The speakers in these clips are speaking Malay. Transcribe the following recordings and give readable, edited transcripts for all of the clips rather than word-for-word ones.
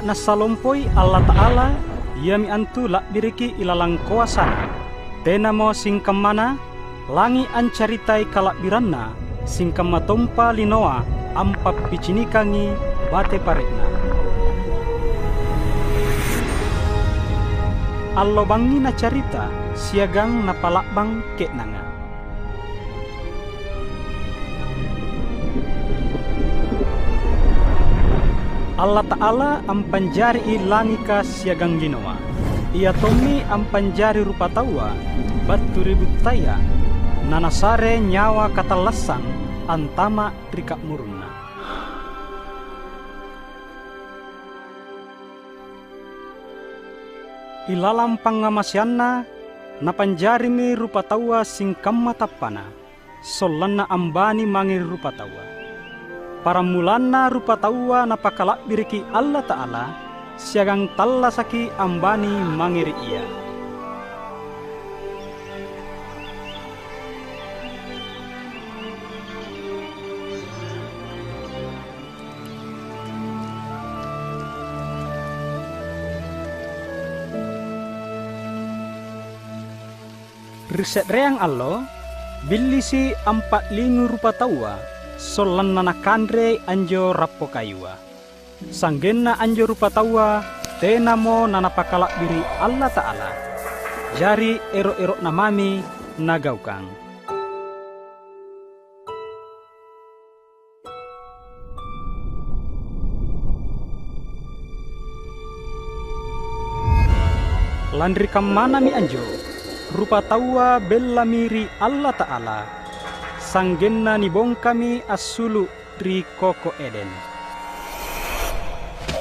na salompoi Allah Ta'ala yami antu lak biriki ilalang kuasana. Tenamo singkam mana langi ancaritai kalak biranna singkam matompa linoa ampap picinikangi bate parekna. Allo bangi na carita siagang na palakbang kenanga. Allah Ta'ala ampanjari ilangika siagang linoa. Ia tomi ampanjari rupa tawa batu ribut taya nanasare nyawa katalasang antama rikak muruna. Ilalam pangamasianna napanjarimi rupa tawa singkam matapana solanna ambani mangir rupa tawa. Para mulanna rupa tawa napakalak biriki Allah Ta'ala siagang tallasaki ambani mangiri ia. Riset reang allo bilisi 45 rupa tawa solan nanakandre anjo rapo kayua. Sanggenna anjo rupa tawa tenamo nanapakalak diri Allah Ta'ala. Jari erok-erok namami nagaukang. Landri kamana mi anjo rupa tawa bella miri Allah Ta'ala. Sanggenna nibong kami asulu ri koko Eden.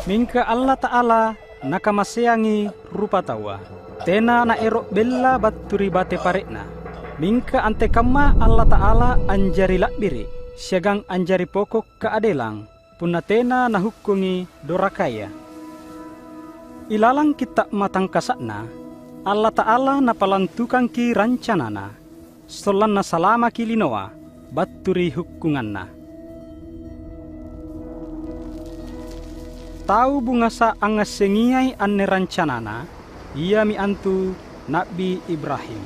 Mingka Allah Ta'ala nakamaseangi rupa tawa. Tena na erok bella baturi bate parekna. Mingka ante kama Allah Ta'ala anjari lakbiri. Siagang anjari pokok keadelang. Puna tena na hukungi dorakaya. Ilalang kita matang kasakna. Allah Ta'ala napalantukan ki rancanana. Solan na salama ki linoa. Baturi hukunganna. Tahu bungasa angas sengiyai anne rancanana. Ia mi antu Nabi Ibrahim.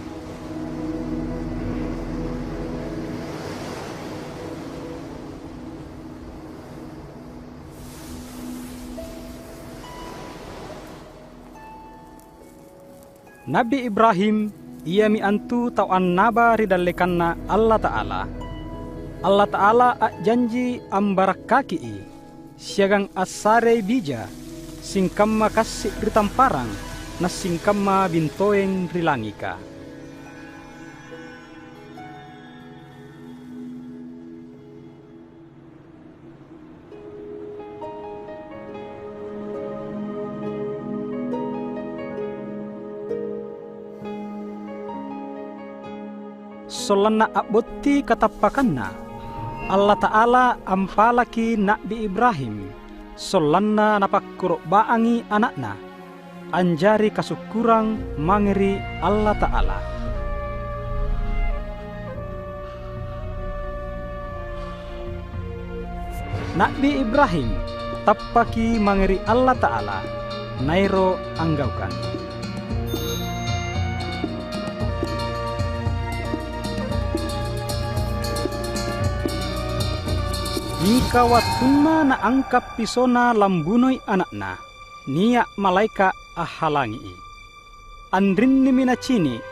Nabi Ibrahim ia mi antu tawan naba ridalekanna Allah Ta'ala. Allah Ta'ala janji ambarak kaki siagang asare bija singkamma kasih ritamparang na singkamma bintoeng rilangika. Solana abotti katapakanna Allah Ta'ala ampalaki Nabi Ibrahim solana napakkurok baangi anakna anjari kasukurang mangeri Allah Ta'ala. Nabi Ibrahim tappaki mangeri Allah Ta'ala nairo anggaukan. Nika watuna na angkap pisona lambunoy anakna, niya malaika ahalangi. Andrin ni minacini,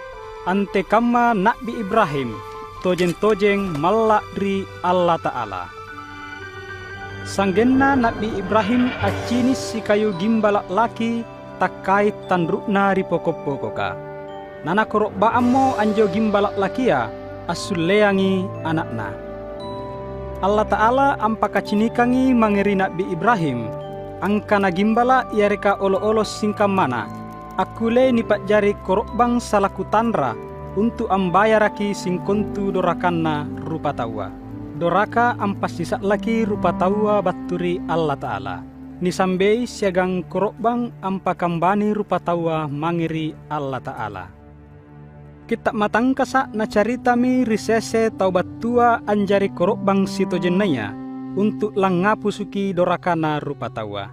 ante kama Nabi Ibrahim, tojeng-tojeng malak ri Allah Ta'ala. Sanggenna Nabi Ibrahim acinis si kayu gimbalak laki takai tandrukna ri pokok-pokoka. Nanakorok baammo anjo gimbalak lakia asuleangi anakna. Allah Ta'ala ampakacinikangi mangeri Nabi Ibrahim angkana gimbala yareka olo-olo singkam mana akule nipat jari korokbang salaku tanra untuk ambayaraki singkontu dorakanna rupa tawa. Doraka ampasisak laki rupa tawa baturi Allah Ta'ala. Nisambei siagang korokbang ampakambani rupa tawa mangeri Allah Ta'ala. Kita matang kasa na carita mi risese tau batua anjari korok bang sito jenaya untuk langapusuki dorakana rupa tawa.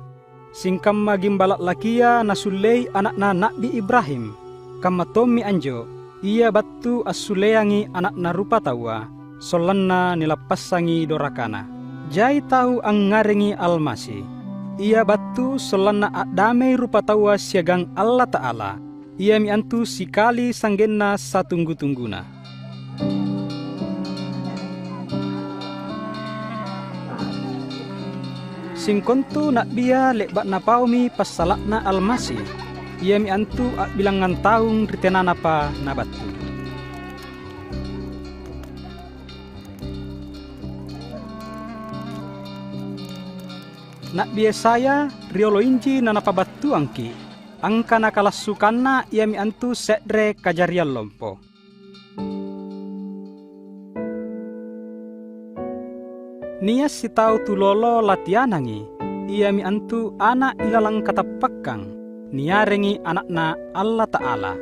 Singkamma gimbala lakia nasulei anakna Nabi Ibrahim. Kamma tommi anjo, ia battu assuleangi anakna rupa tawa, solanna nilapassangi dorakana. Jai tahu angarengi Almasi. Ia battu solanna adamai rupa tawa siagang Allah Ta'ala. Ia miantu sikali sanggenna satunggu-tungguna. Singkontu nak bia lekbak napaumi pasalakna Almasi. Ia miantu bilangan taung ritenana pa nabatu. Nak bia saya riolo inji nanapabatu angki. Angka nakalasukanna ia miantu sedre kajarian lompo. Nias si tau tulolo latianangi, ia miantu anak ilalang katapakang, niarengi anakna Allah Ta'ala.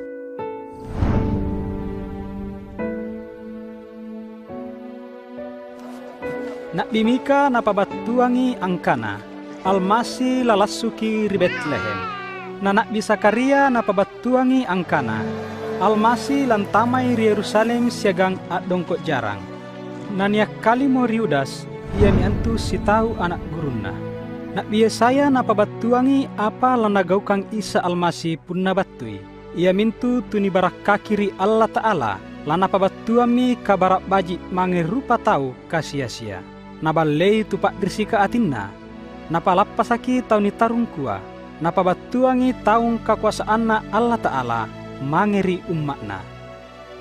Nak bimika napabatuangi angkana, Almasi lalasuki ri Betlehem. Nanak Bisakaria napabatuangi angkana, Almasi lantamai ri Yerusalem siagang adongkok jarang. Naniak kalimo riudas, ia miantu si tahu anak guruna. Nak biasaya napabatuangi apa lanagaukang Isa Almasi pun nabatui. Ia mintu tuni barak kakiri Allah Ta'ala, lanapabatuami kabarak baji mange rupa tahu kasia-sia. Nabalei tupak dirsika atinna, napalapasaki tahu ni tarungkua, napabatuangi taung kakuasaanna Allah Ta'ala, mangeri ummakna.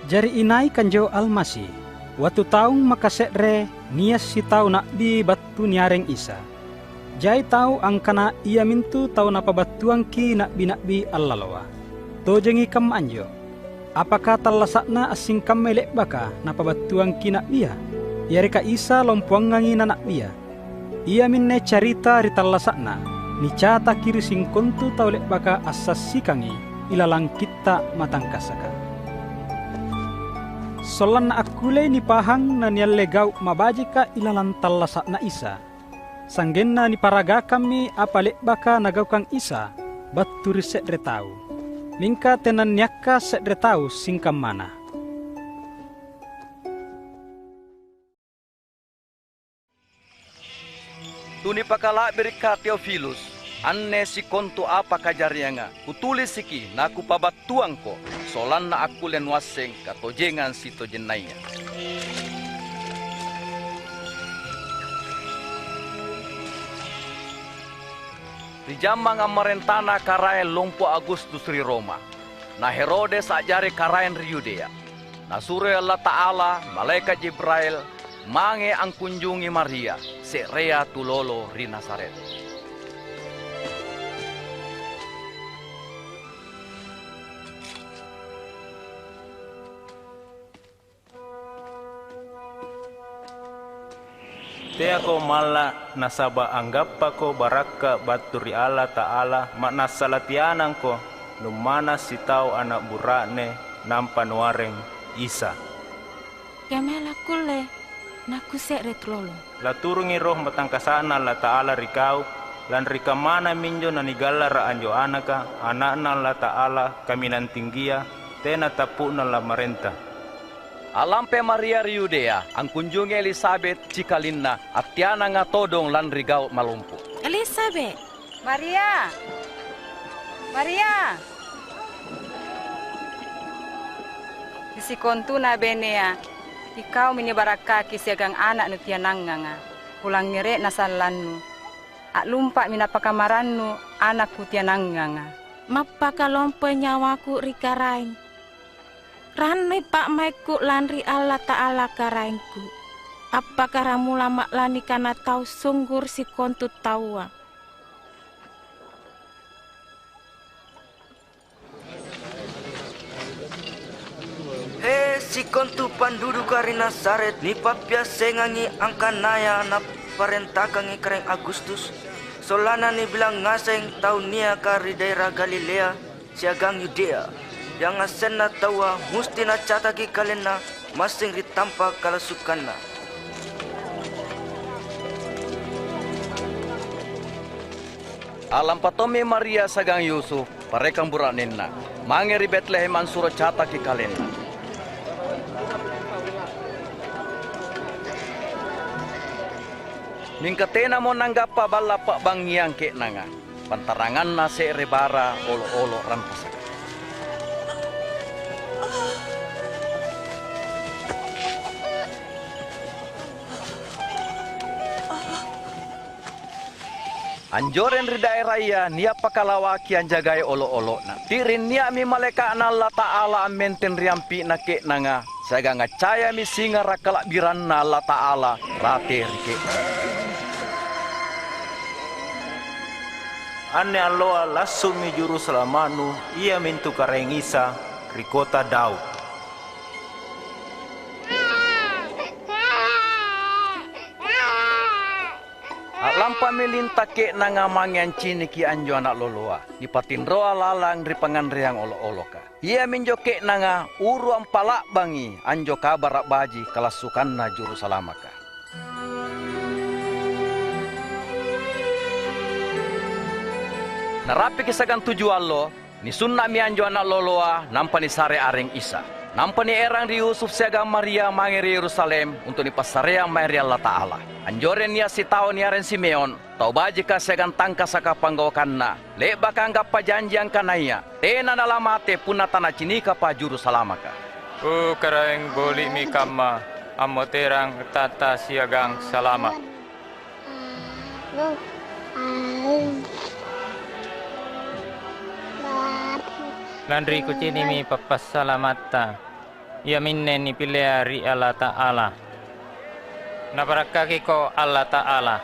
Jari inai kanjo Almasi, waktu taung makasedre nias si tau nak di batu niareng Isa. Jai tau angkana ia mintu tau napabatuang ki nak bi Allah loa. Tojengi kam anjo. Apakah talasakna asing kam melek baka napabatuang ki nak bia? Yareka Isa lompuangangi nanak bia. Ia minne carita ritalasakna. Ni cata kiri singkontu tau lek baka asasikangi ilalang kita matang kasaka. Solan akule ni pahang na nialegau mabajika ilalan talasak na Isa. Sanggen na ni paraga kami apalek baka nagaukang Isa, baturi sedre tau. Mingka tenan nyaka sedre tau singkam mana. Tuni pakala berika Theophilus, anne si kontu apa kajarianga, kutulis siki naku pabatuang ko, solan na aku len waseng katojengan si tojenainya. Di jamang amarentana karae lompo Agustus ri Roma, na Herodes ajare karaen ri Yudea, na sure Allah Ta'ala, malaikat Jibril, mange ang kunjungi Maria, se rea tulolo ri Nazaret. Te ako mala nasaba anggap ko baraka baturi Allah Ta'ala maknasalatianan ko lumana si tao anak burane nampanwareng Isa. Kamela kule nakusek retrolo. Laturungi roh matangkasana Allah Ta'ala rikau lan rikamana minjo nanigala ra anjo anaka anakna Allah Ta'ala kaminan tinggia tena tapuna la marenta. Alampe Maria ri Yudea, ang kunjungi Elizabeth cikalinna at tiana nga todong lan rigaw malumpo. Elizabeth, Maria! Maria! Isikontu na benea, ikaw minibaraka kisiagang anak no tiyanang nga, pulang nire nasalannu, at lumpa minapakamarannu anak ku tiyanang nga. mapakalompo nyawaku rikarain. Ranai pak maiku lanri Allah Ta'ala karainku. Apakah ramu lama lani kana tau sunggur si kontu tawa. Si kontu pandudu kari Nazaret ni papia sengangi angkanaya na parentakangi kareng Agustus. Solana ni bilang ngaseng tau nia kari daerah Galilea siagang Yudea. Yang ngasen na tawa musti na catagi kalena masing ritampa kalasukanna. Alam patomi Maria sagang Yusuf, parekang buraninna. Mangeri Bethlehem ansuro cata ki kalenna. Ningkatena mo nanggapa bala pak bangyang ke nanga. Pantarangan na se rebara olo-olo rampasak. Anjoren ri daerah ya nia pakalawaki anjagai olo-olo na. Tirin nia mi maleka na Allah Ta'ala amenten riampi na ke nanga. Saga ngacaya mi singa rakalak biran na Allah Ta'ala rate rike. Ane aloa lasu mi juru selamanu ia mintu kareng Isa rikota Daud. Lampa melinta ke nanga mangian cini ki anjo anak loloa. Nipatin roa lalang ri pangandriang olo-oloka. Ia minjoke nanga uru ampalak bangi anjo kabar baji kalasukan na juru salamaka. Narapi kisagan tujuan lo, ni sunna mi anjo anak loloa nampa ni sare areng Isa. Nampa ni erang di Yusuf siaga Maria mangeri Yerusalem untuk ni pasarea Maria Allah Ta'ala. Anjoren niya si tao ni aren Simeon, tau baji ka siagan tangka saka panggawakanna. Le baka anggap pa janjian kanaya, tena nalamate puna tanah cinika pa juru salamaka. Karaeng boli mi kama, amo terang tata siagang salama. Landri kucini mi papas salamata. Ia minne ni pileari Allah Ta'ala. Nabarakaki ko Allah Ta'ala.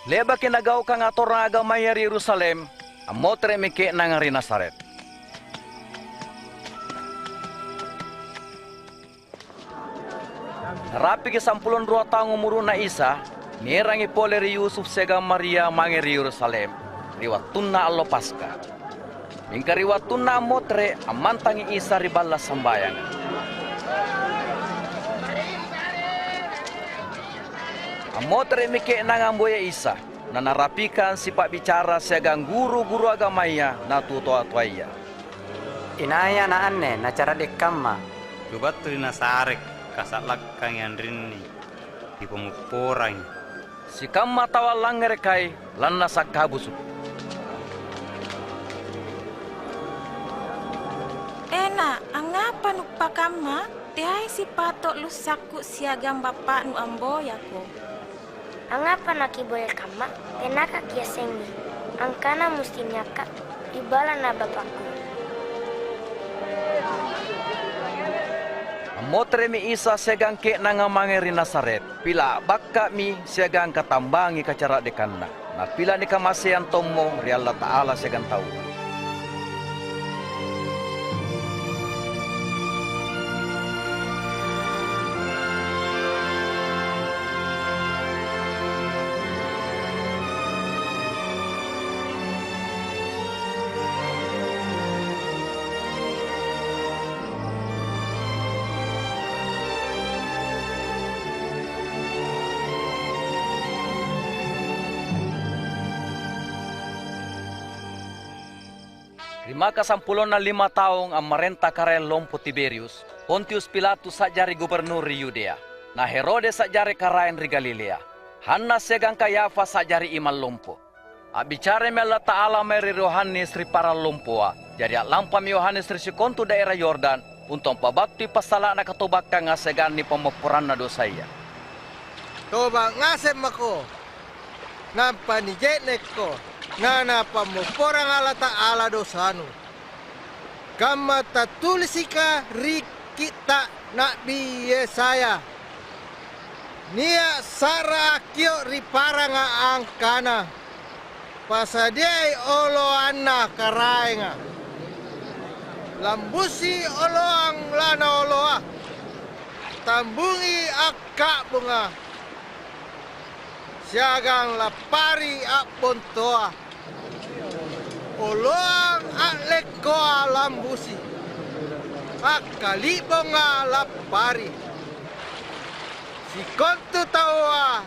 Leba kinagaw kang ator agama yari Yerusalem, amotre mike nangari Nazaret. Rapi ke 12 tahun umuru na Isa, nirang ipoleri Yusuf sega Maria mangeri Yerusalem, riwatunna allo Paska. Mingka riwatunna motre amantangi Isa riballa sambayang. Amotre mike nangamboya Isa, nanarapikan sipak bicara segang guru-guru agamaya na tutoa-tuaya. Inaya na anne na cara dekamma. Lubatri na sarek kasalak kang yan rin ni di pemuporang. Si kamma tawalang ngerekai lanna sakabusuk. Ena, angapa nupa kama? Tiai si patok lusaku siagam bapak nu amboya ko. Angapa naki boleh kama? Tenaka kia sengi. Angkana musti nyaka ibala na bapakku. Motre mi Isa segang ke nangamangeri Nazaret. Pila bakka mi segang katambangi kacara dekanna. Na pila ni kamasean tomo ri Allah Ta'ala segang tahu. Maka 15 tahun ang marenta karel lompo Tiberius, Pontius Pilatus sajari gubernur ri Yudea, na Herodes sajari karaen ri Galilea, Hanna segang Kayafa sajari imal lompo. Abicare me Allah Ta'ala meri Yohanes ri para lompoa, jadi lampam Yohanes ri sikontu daerah Yordan, untuk pabakti pasala na katubakka nga segan ni pemoporan na dosaya. Toba ngasem ako, nampanijenek ko, ngana pamuporang Allah Ta'ala dosanu. Kama tatulisika rikita Nabi Yesaya. Nia sara kyo ripara nga angkana. Pasadiay olo anna karaenga. Lambusi olo ang lana oloa. Tambungi akka bunga. Siagang lapari apontoa. Oloang aleko lambusi. akalibo nga lapari. Si kontu tawa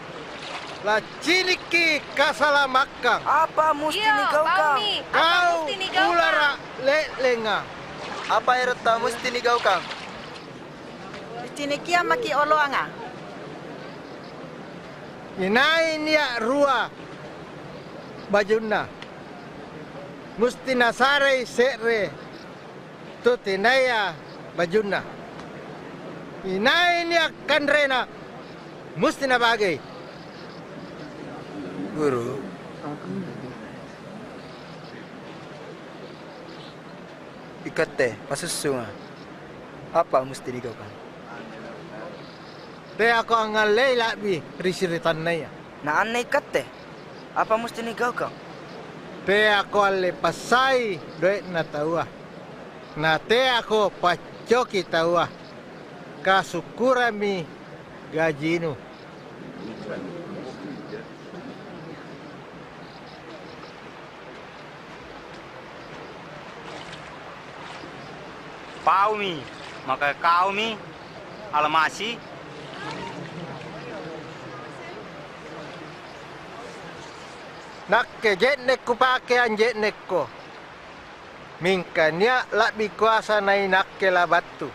la ciniki kasalamakang. Apa musti nigau kang? Kau ulara lelenga. Apa erta musti nigau kang? Cinikia maki oloanga. Inai niya rua bajuna. Musti nasare sere. Tutinaya bajuna. Inai niya kanrena. Musti na bagay. Guru. Ikat teh, pasusunga. Apa musti nigau kang? Te ako ang alay labi risiritan na ya. Naan na ikat teh? Apa musti nigau kang? Te ako alay pasay doy na tawa. Na te ako pacoki tawa. Kasukurami gajinu. Paumi, maka kau mi alamasi. Nakke jetnek ku pake an jetnek ko. Mingkanya labi kuasa nai nakke la batu.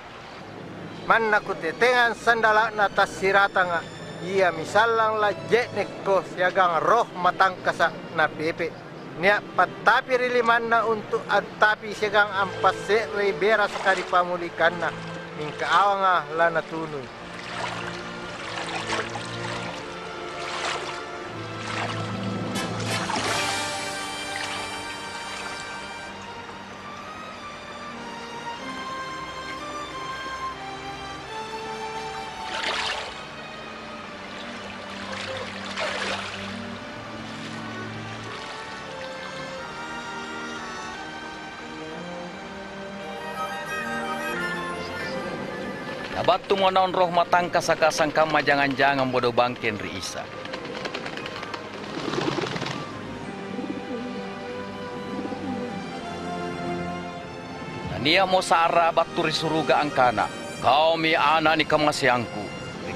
Manna ku tetengan sandala na tasiratanga. Ia misalang la jetnek ko siagang roh matangkasa na pepe. Nia patapi rilimanna untuk antapi siagang ampas sekre bera sekali pamulikanna. Mingka awanga lana tunui. Nabatu mo naon roh matangka sa kasangkama jangan-jangan bodo bangken ri isa. Nania mo sara batu ri suruga angkana. Kau mi ana ni kamasyangku.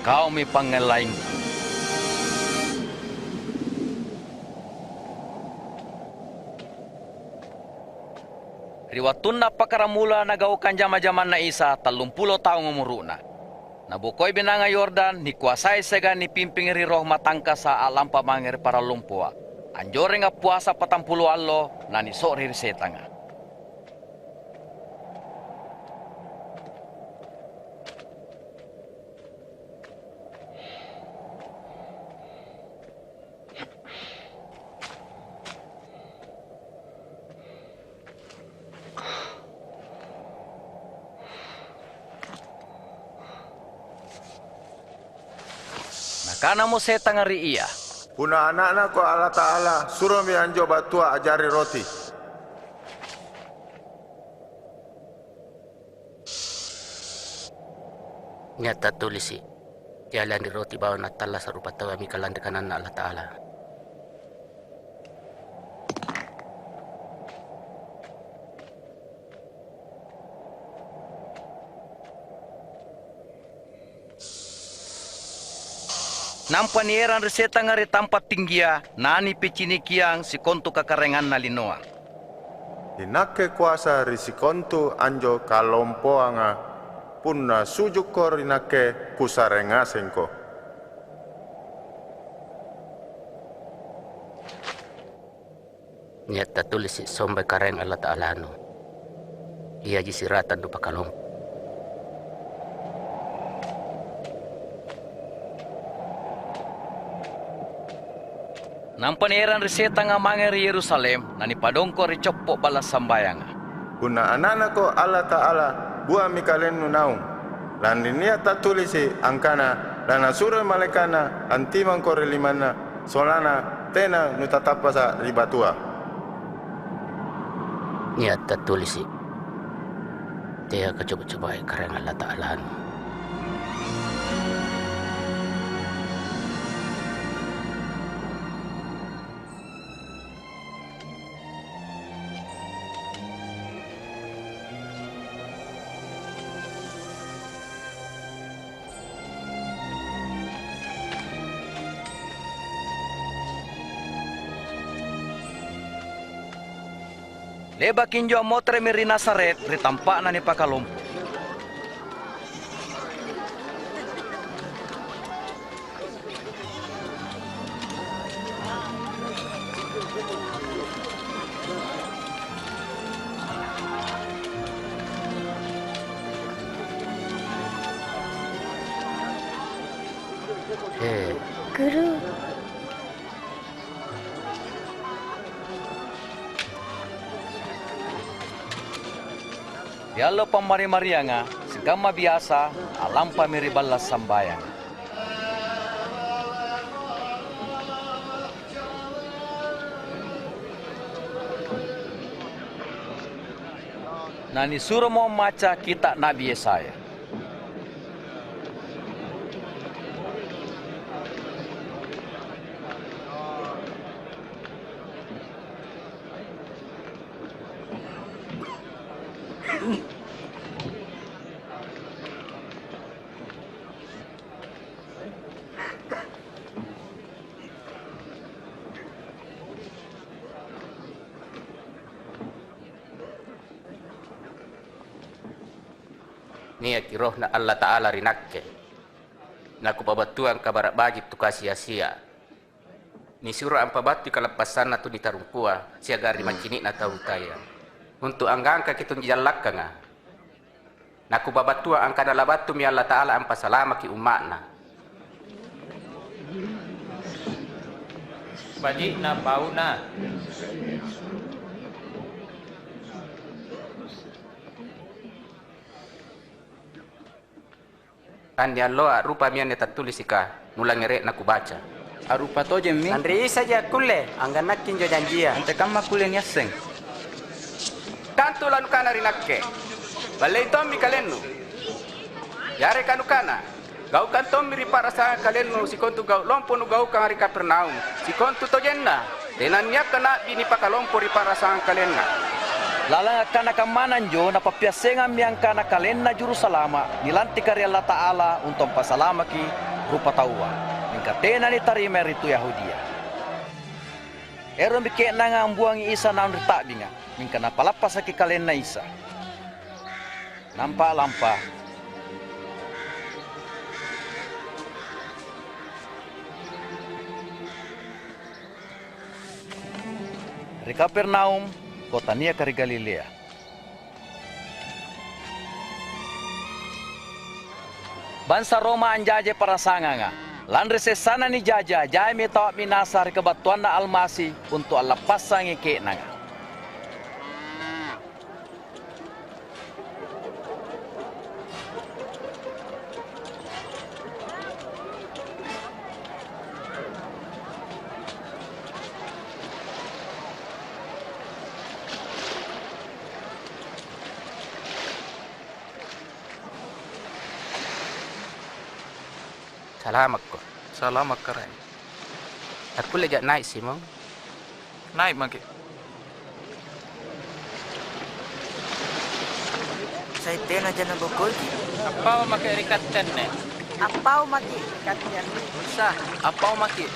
Kau mi pangelaingku. Riwatun na pakaramula nagaukan jama-jaman na isa 30 taong umuruna. Nabukoy binanga Yordan ni kuasay segan ni pimping ri roh matangka sa alam pamangir para lumpua. Anjore nga puasa 40 allo na ni sori setanga. Kana mo setang ari iya. Puna anak-anak ko Allah Ta'ala suruh mi anjo batua ajari roti. Nyata tulisi. Jalan di roti bawa natala sarupa tawa mi kalan kanan Allah Ta'ala. Nampanieran reseta ngari tempat tinggia, nani pecinikiang si kontu kakarengan na linoa. Dinake kuasa risikontu anjo kalompoanga punna sujuk ko rinake kusarengasengko. Nyata tulis si sombe kareng Allah Ta'ala no. Ia jisiratan dupa kalong. Nampanieran reseta nga mangeri Yerusalem na nipadongko ri coppo balas sambayang. Kuna anak ko Allah Ta'ala buah mikalen nunaung. Lan niya tatulisi angkana dan asura malekana antimang ko relimana solana tena nutatapasa ribatua. Niya tatulisi. Dia kecoba-coba kareng Allah Ta'ala no. Leba kinjo motre miri Nasaret ritampak na ni pakalompo. Guru. Diallo pamari-marianga, sigama biasa, alam pamiri balas sambayang. Nani suruh mau maca kita Nabi Yesaya. Niat roh na Allah Ta'ala rinakke. Naku pabatuan kabarak bajib tu sia-sia. Ni suruh ang pabatu kalapasan na tu ditarungkua siagar di mancini na tautaya. Untuk anggangka kitun jalak ka nga. Naku babatua ang kadalabatu mi Allah Ta'ala ang pasalama ki umakna. Baji na bau na. Andi alloa rupa mian tertulis ika mulang ngere naku baca. Arupa to jemmi. Andri saja kulle angganak kinjo janjia. Ante kamma kulle nyaseng. Tantu lanu kana rinakke. Balai tommi kalennu. Yare kanu kana. Gau kan tommi ri para sa kalennu sikontu gau lompo nu gau kang ri Kapernaum. Sikontu to jenna. Tenan nya kana bini pakalompo ri para sa kalenna. Lalang kana kamananjo na papiasengan miyang kana kalenna Jerusalema nilanti kari Allah Ta'ala untuk pasalama ki rupa tawa. Mingkatena ni tarima ritu Yahudia. Ero mikek nanga ambuangi Isa naun ritak binga. Mingkana palapas ki kalenna Isa. Nampak lampa. Di Kapernaum, kota nia kari Galilea. Bansa Roma anjaje para sanganga. Landre sesana ni jaja, jai mi tawak minasar kebatuan na almasi untuk Allah pasangi ke nanga. Salamat ko. Salamat karay. Aku lejak naik sih mau. Naik maki. Saya tena jana bokol. Apa makai rikatan ne? Apa maki katian Usah. Apa maki?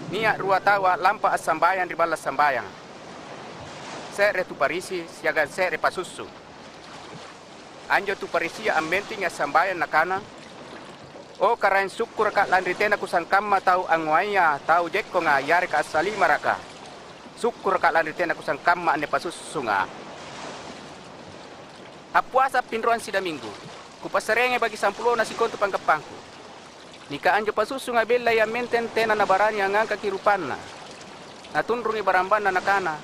Niat rua tawa lampa sambayang di balas sambayang. Sere tu parisi siaga sere pasusu. Anjo tu parisi ambenting sambayang nakana. O karain syukur kak landri tena kusang kamma tau angwaya tau jekko nga yari ka asali maraka. Syukur kak landri tena kusang kamma ane pasusu nga. Apuasa pinruan sida minggu. Kupasarenge bagi sampulo na sikontu panggapangku. Nika anjo pasusu nga bela ya menten tena na barani ang angka kirupanna. Natunrungi baramban na nakana.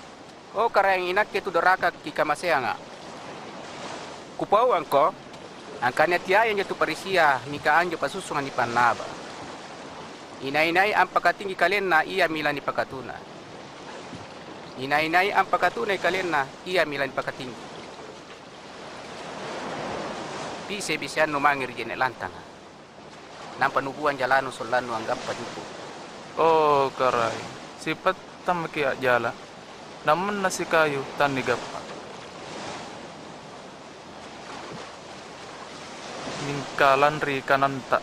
O karayang inakke tu doraka kikamasea nga. Kupau angko. Ang kanya tiaya nyo tu parisia nika anjo pasusu nga ni panaba. Inay-inay ang pakatinggi kalen na iya mila ni pakatuna. Inay-inay ang pakatunay kalen na iya mila ni pakatinggi. Bise-bisean numangir jene lantanga. Nang panubuan jalanu solanu anggap pajuku. Oh karay. Sipat tamaki jala. Naman na si kayo tanigap pa. Mingka lanri kananta.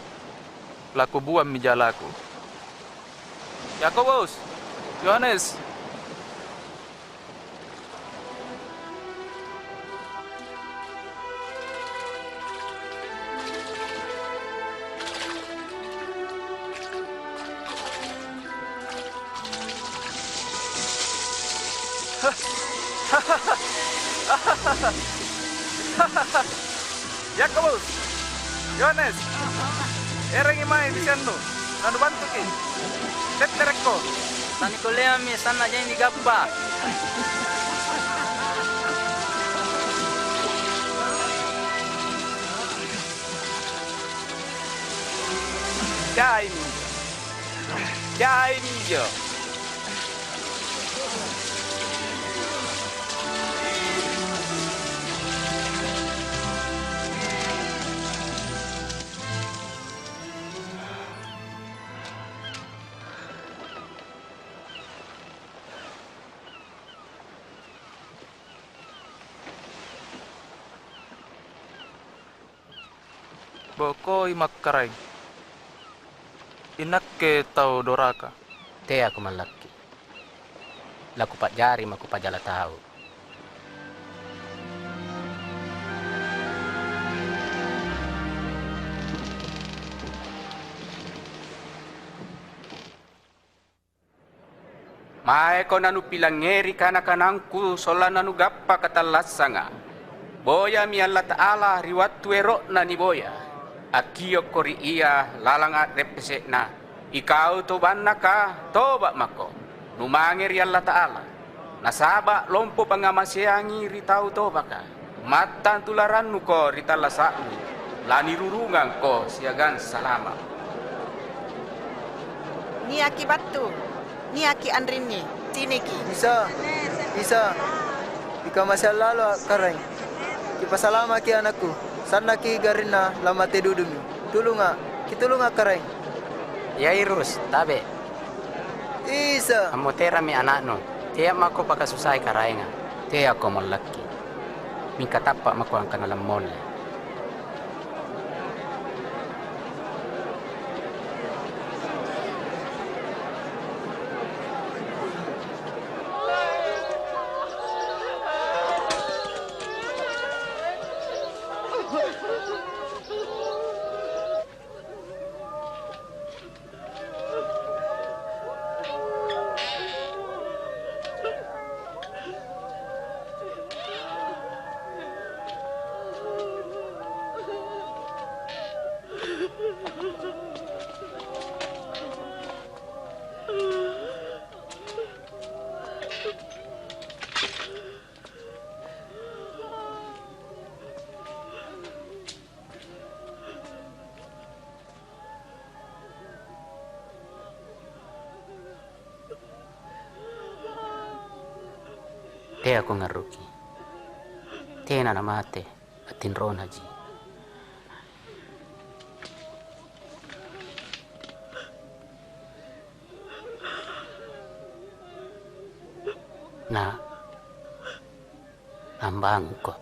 Laku buam mi jalaku. Yakobus, Yohanes. Yakobus, Yohanes, erengi mai bisanu, nanu bantu ki, tetereko, Tani kolea mi sana jadi gappa. Jai ninjo. Boko imakkarai. Inakke tau doraka. Te aku malaki. Laku pak jari maku pak jala tahu. Mae ko nanu pilangeri kana-kanangku sola nanu gappa katalasanga. Boya mi Allah Ta'ala riwattu erok na ni boya. Akio kori iya lalang repesek na. Ikau to banna ka toba mako. Numangeri Allah Ta'ala. Nasaba lompo pangamasiangi ritau toba ka. Matan tularannu ko ritalasakni. Lani rurungan ko siagan salama. Ni aki batu. Ni aki andrini, sini ki. Bisa. Ika masa lalu kareng. Kipa salama ki anakku. Sana ki garina lama te dudumi. Kitulunga kareng. Ya irus, tabe. Isa. Amo tera mi anakno. Tiap mako pakasusay karaenga. Te ako malaki. Mingka tapak mako ang kanalang mole. Te ako ngaruki. Te na namate atin ron haji. Na nambang ko.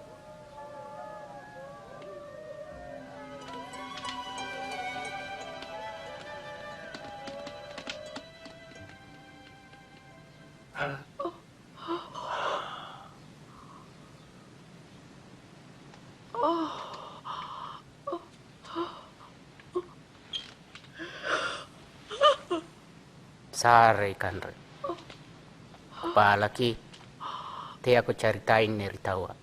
Sare kanre. Palaki. Te ako caritain ni ritawa.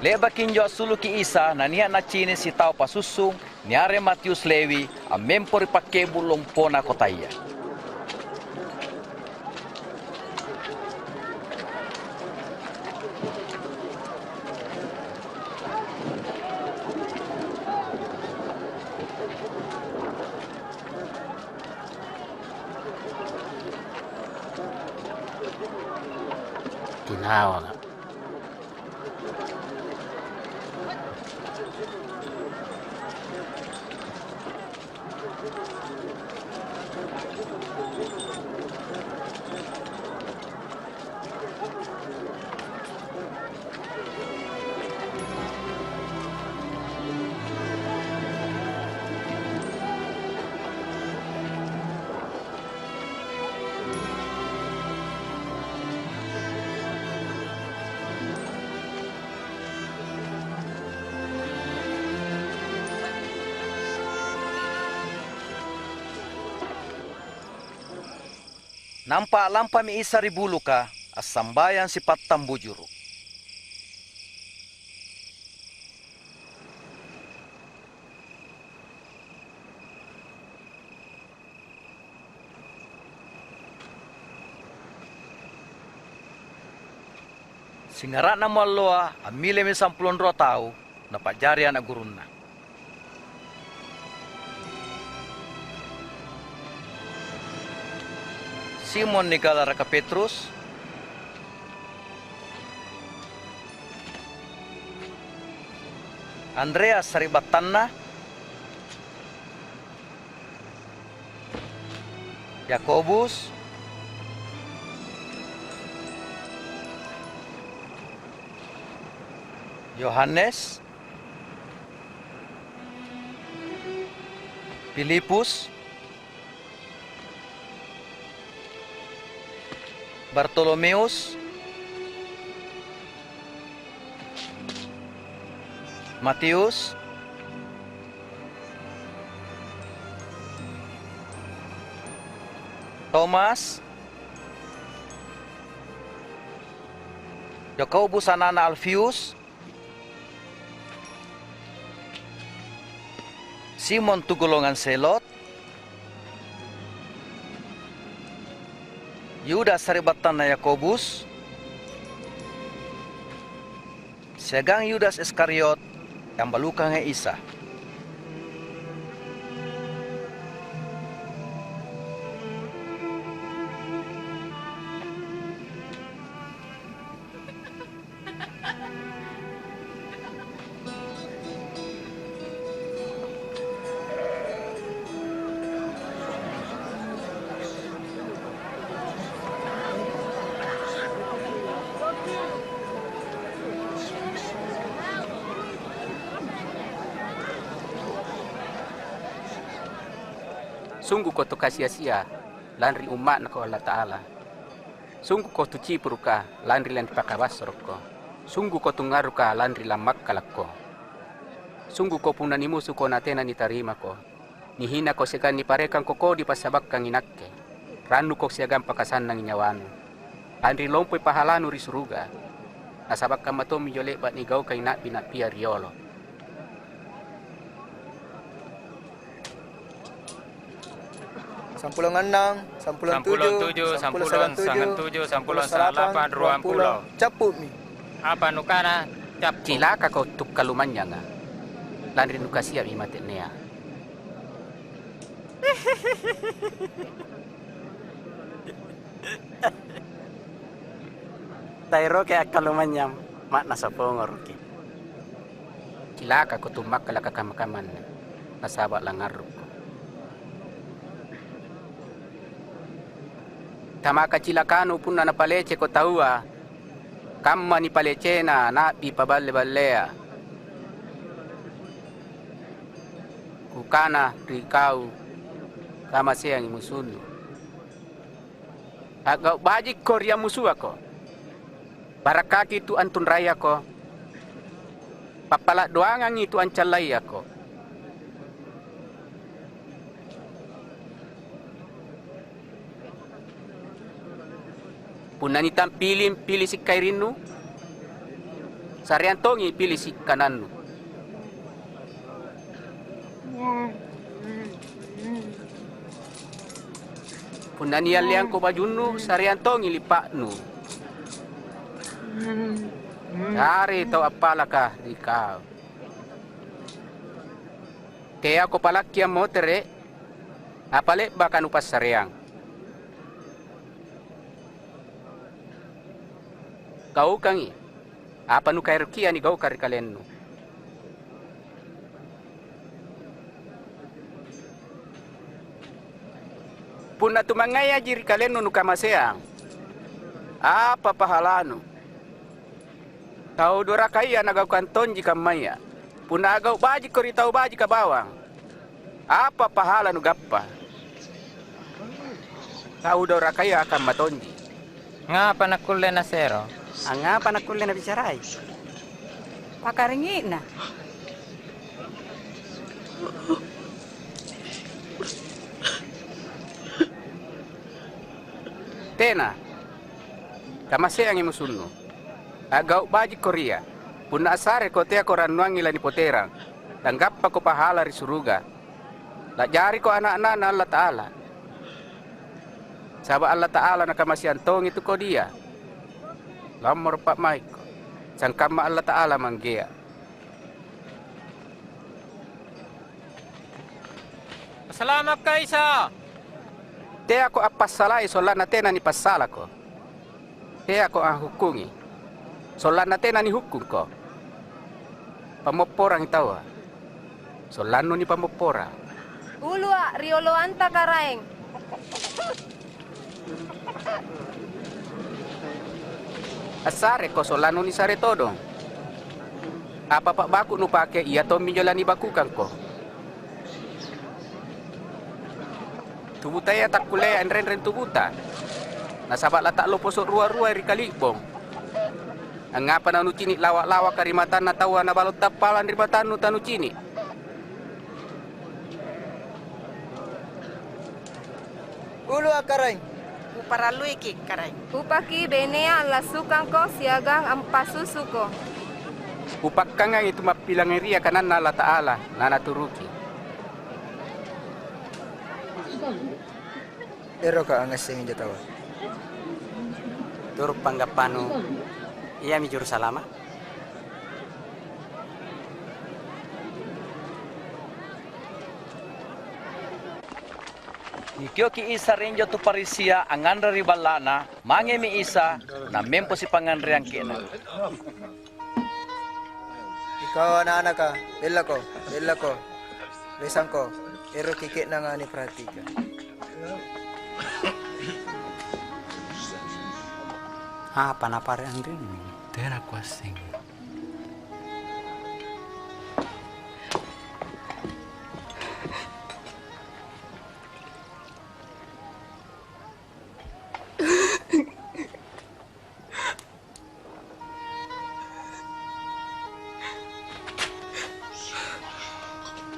Leba kinjo suluki isa na niya na chine si tao pasusung niare Matius Lewi ang mempori pakebu lompona kotaya. Tinawa nga. Nampak lampa mi isa ribulu ka asambayan si pattam bujuru. Singara na malloa amile mi 12 tao na pajari anak gurunna. Simon Nigalara ka Petrus, Andreas Saribatanna, Yakobus, Yohanes, Filipus, Bartolomeus, Matius, Thomas, Yakobus anana Alfius, Simon tugolongan Selot, Yudas Saribatan na Yakobus, Siagang Yudas Iskariot yang balukang Isa. Sungguh kau tu sia-sia lanri umat na ko Allah Ta'ala. Sungguh kau tu cipuruka lanri lan pakabasroko. Sungguh kau tu ngaruka lanri lamak kalako. Sungguh kau puna ni musuh ko natena ni tarima ko. Nihina ko segan ni parekan ko di pasabak kang inakke. Ranu ko siagam pakasan nang inyawanu. Lanri lompoy pahalanu ri suruga. Nasabak kamato mi jole bat ni gau kay nak pinapia riolo. Sampulong 6, sampulong 7, sampulong 7, sampulong 8, ruang pulau. Caput mi. Apa nukana? Cap. Cilaka kau tuk kalumanya nga. Lanri nuka siap imatet nea. Tairo kaya kalumanya mak nasa pongor ki. Cilaka kau tumak kalaka kamakaman. Nasabat langaruk. Tama kacilakano pun na napalece ko taua. Kamma ni palecena na pi paballe-ballea. Kukana rikau kama seyang musunu. Agak bajik ko ria musuh ako. Barakaki tu antun raya ko. Papala doangang itu ancalai ako. Punanitan pilih si kairinu. Sariantongi pilih si kananu. Punani aliang ko bajunu sariantongi lipaknu. Cari tau apalakah dikau. Kaya ko palakya motere. Apale bakan upas sariang. Kau kangi, apa nu kairukia ni kau kari kalennu. Puna tumangaya jiri kalennu nu kamaseang. Apa pahalanu? Kau dorakaya nagau kanton jika maya. Puna agau baji kori tau baji ka bawang. Apa pahala nu gappa? Kau dorakaya akan matonji. Ngapa nakulle na sero? Angapa nakulle na bisaray? Pakaringi na. Tena, kamasya ang imusunno. Agaw baji Korea, puna asare ko tea ko ranuang ila ni poterang. Tanggap pa ko pahala ri suruga. Lajari ko anak-anak na Allah Ta'ala. Saba Allah Ta'ala na kamasyantong itu ko dia. Lamor pak maiko. Sangkama Allah Ta'ala manggea. Salamat ka isa. Te ako apasalay solan na tena ni pasala ko. Te ako ang hukungi. Solan na tena ni hukum ko. Pamoporang itawa. Solan ni pamopora. Ulua riolo anta karaeng. Asare ko solano ni sare todo. Apa pak baku nu pake iya to minjolani bakukan ko. Tubutaya tak kulea ren tubuta. Nasabak latak lo posok rua-rua ri kalibong. Angapa na nu cini lawak-lawak karimatan na tawa na balot tapalan ribatan nu tanu cini. Ulu akarang. Uparalui ki karang. Upaki benea la sukang ko siagang ampasusu ko. Upakkangang itu mapilangeria kanan na Allah Ta'ala na naturuki. Ero ka ang asing jatawa. Tur panggapanu iya mi juru salama. Nikyo ki isa renjo tu parisia angandra ribalana mange mi isa na mempo si pangandriang kena. Ikaw anak-anak ka, bella ko, lesang ko, ero kikit na nga ni pratika. Apa na pare andin? Tera kuasing.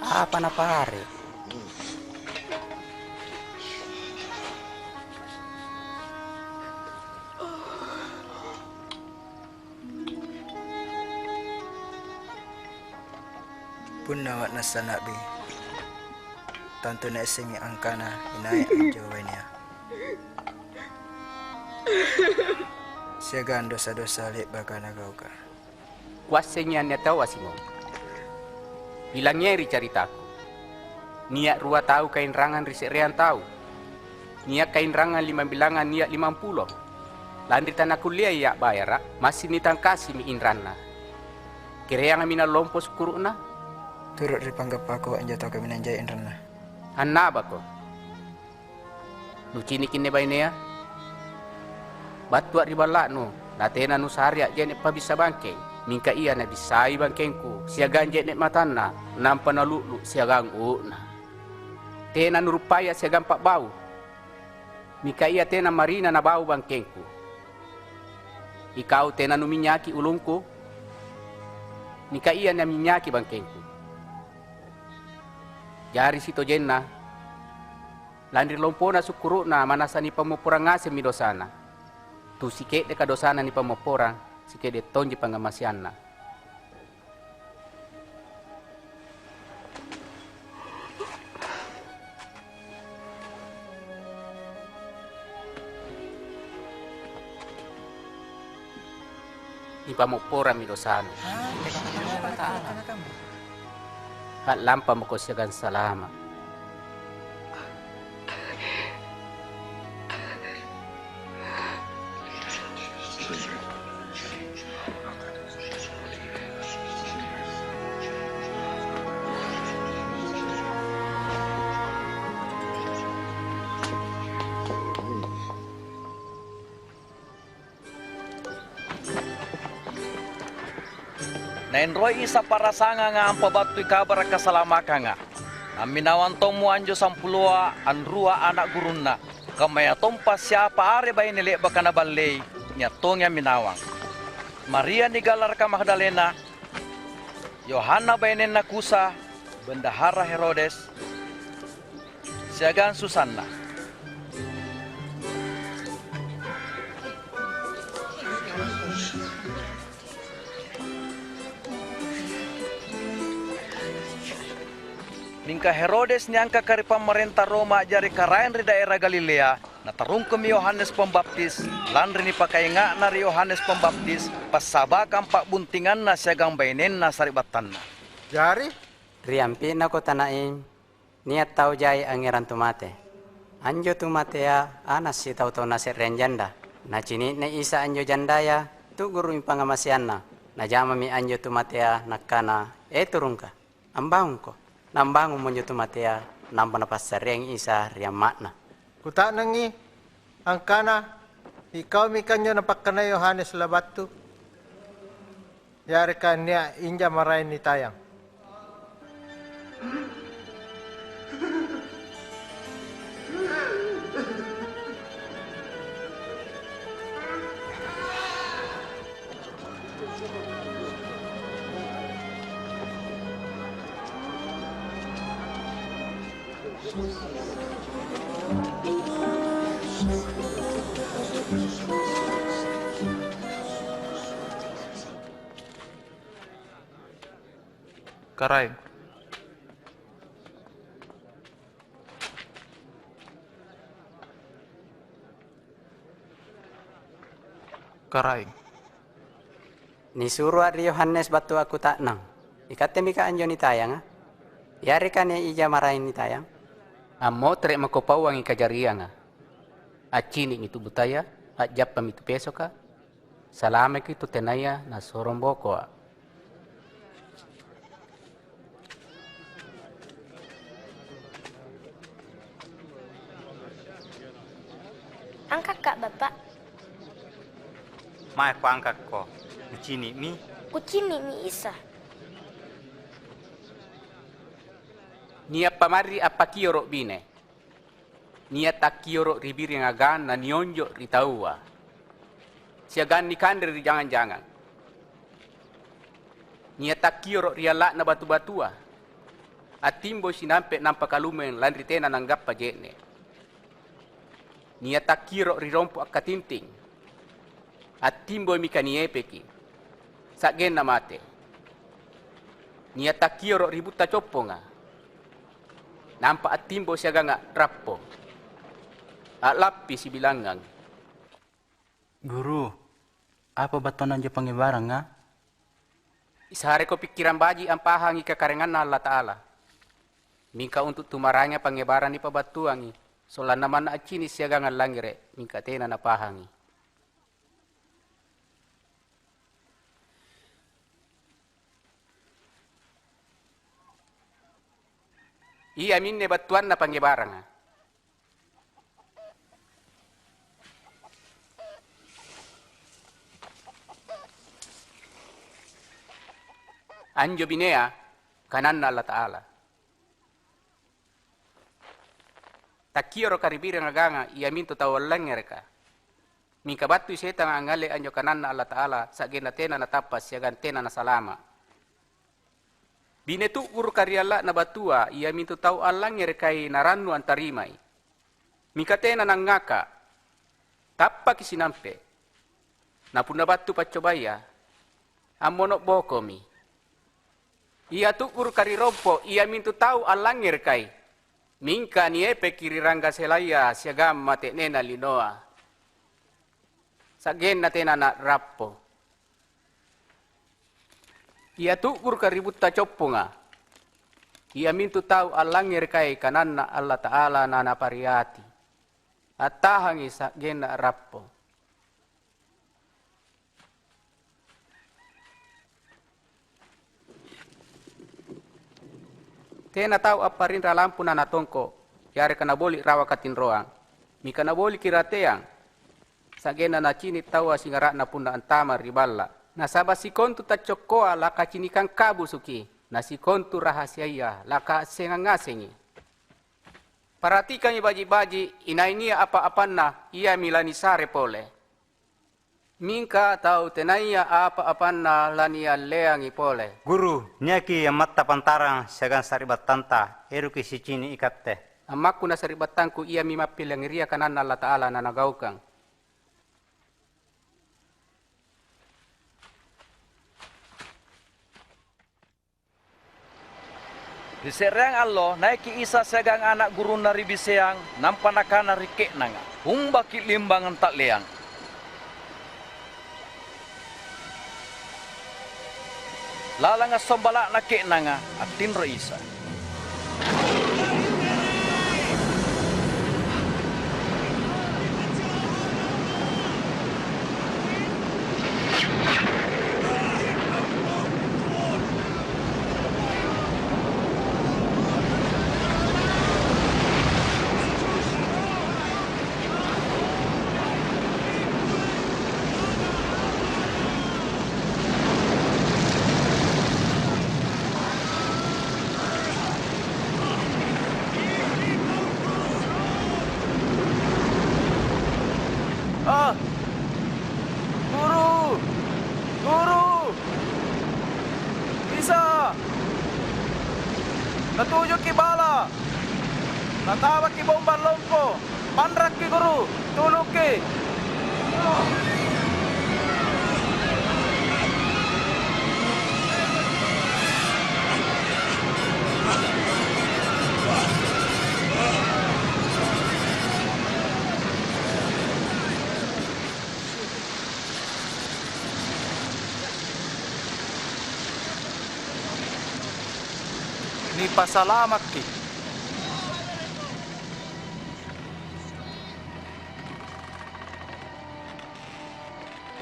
Apa na pare? Pun nawat nasa nabi. Tanto na ising angkana inay ang jawanya. Siagaan dosa-dosa liat baka nagaw ka. Kuasenya niya tawa si mo. Bilang nyeri ceritaku. Niat 2 tahu kain rangan riserean tahu. Niat kain rangan 5 bilangan niat 50. Landri tanah kuliah ya bayar masih nitang kasih mi inrana. Kira yang amina lompos kuruna. Turut ripanggap aku anja tau kami nanjay inrana. Hanna ba ko? Nucini kini bainea. Batuak ribalak no. Natena nu sariak jene pa bisa bangkeng. Mingka iya na bisai bangkengku. Siagang jene matana. Nampa na lulu siagang na. Tena nurupaya siagang pak bau. Mingka iya tena marina na bau bangkengku. Ikaw tena nu minyaki ulungku. Mingka iya na minyaki bangkengku. Jari sito jenna. Landri lompona sukuruna manasani pamupurang ngasem mi dosana. Tu sikit deka dosana ni pamupurang. Sikit de tonji pangamasianna. Ni pamupurang mi dosana. Hat lampa mo ko siyagan salama. Nainroi isa para sanga nga ang pabatoy kabar kasalamaka nga. Aminawan tomu anjo sampulua anrua anak gurunna. Kamayatong pa siya paare ba inili baka nabalay niya tong ya minawang. Maria ni Galar ka Magdalena. Yohana ba inin nakusa. Bendahara Herodes. Siagan Susanna. Mingka Herodes nyangka kari pemerintah Roma jari karayan di daerah Galilea, na tarungkem Yohanes Pembaptis, landri ni pakai ngak nari Yohanes Pembaptis, pas sabakan pak buntingan na siagang bainen na saribatan na. Jari? Riampi na ko tanain, niat tau jay angiran tumate. Anjo tumate ya, anas si tau na si renjanda. Na cini na isa anjo jandaya, tu guru mi pangamasian na. Na jama mi anjo tumate ya, nakana, turun ka. Ambang ko. Nambang umonyo tumatea namba na pasareng isa riam makna. Kuta nangi ang kana ikaw mi kanyo napakana Yohanes Labatu. Yari ka niya inja maray ni tayang. Karaeng. Karaeng. Ni suruh ari Yohanes batu aku tak nang. Ikate mika anjo ni tayang. Yari kan ya ija marahin ni tayang. Amo trek makopau ang ikajarianga. Acini itu butaya, ajap pamitu pesoka. Salame kitu tenaya na soromboko. Angkat kak bapak. Mai pangkat ko. Kucini mi. Kucini mi isa. Nia pamari apa kioro bine. Nia tak kioro ribir yang agan na nionjo ritaua. Siagan ni kandre di jangan-jangan. Nia tak kioro riala na batu-batua. Atimbo sinampe nampak kalumen landri tena nanggap pajene. Nia tak kiro rirompo akatinting. Atimbo mika niepeki. Sagen na mate. Nia tak kiro ributa coponga. Nampak atimbo siaga nga rappo. Alapi si bilangang. Guru, apa batonan je pangibarang nga? Isahari ko pikiran baji ang pahangi kakarengan na Allah Ta'ala. Mingka untuk tumaranya pangibaran ni pabatuangi. Solan naman na acini siya gangan langire, mingka tena na pahangi. Iya minne batuan na pangibarang. Anjo binea, kanan na Allah Ta'ala. Takiro karibir nga ganga iya minto tawalang ngereka. Mingka batu setan angale anjo kanan na Allah Ta'ala sa ginatena na tapas siya gantena na salama. Binetu ur karyala na batua iya minto tau alang ngerekai naranu antarimay. Mingka tena nang ngaka tappa kisinampe. Napuna batu pacobaya amonok bokomi. Iya tu ur karirompo iya minto tau alang ngerekai. Mingka niepe kiri rangga selaya siagam mate nena linoa. Sagen na tena na rappo. Ia tukur karibut ta coponga. Ia mintu tau alangir kai kanan na Allah Ta'ala na napariati. At tahangi sagen na rappo. Tena tau aparin ralampu na natongko, yari kanaboli rawa katinroang. Mi kanaboli kirateang, sagena na cini tawa singara na punda antama riballa. Nasaba si kontu tacokoa laka cinikan kabu suki, na si kontu rahasiaya laka sengangasengi. Perhatikan ya baji-baji, inainia apa-apan na ia milani sare pole. Mingka tau tenaya apa-apan na lania leangi pole. Guru, niaki yang mata pantarang segan saribat tanta, eruki si cini ikatte. Amaku na saribatangku ia mimapil yang iria kanan Allah Ta'ala na nagaukang. Diserang allo naiki isa segang anak guru nari biseang nampanakana rike nanga. Humbaki limbangan tak leang. Lalanga sombalak na ke nanga atin ro isa. Guru! Bisa! Natujuk ki bala! Natawag ki bomban lompo! Panrak ki guru! Tulog ki! Ni pasalamat ki.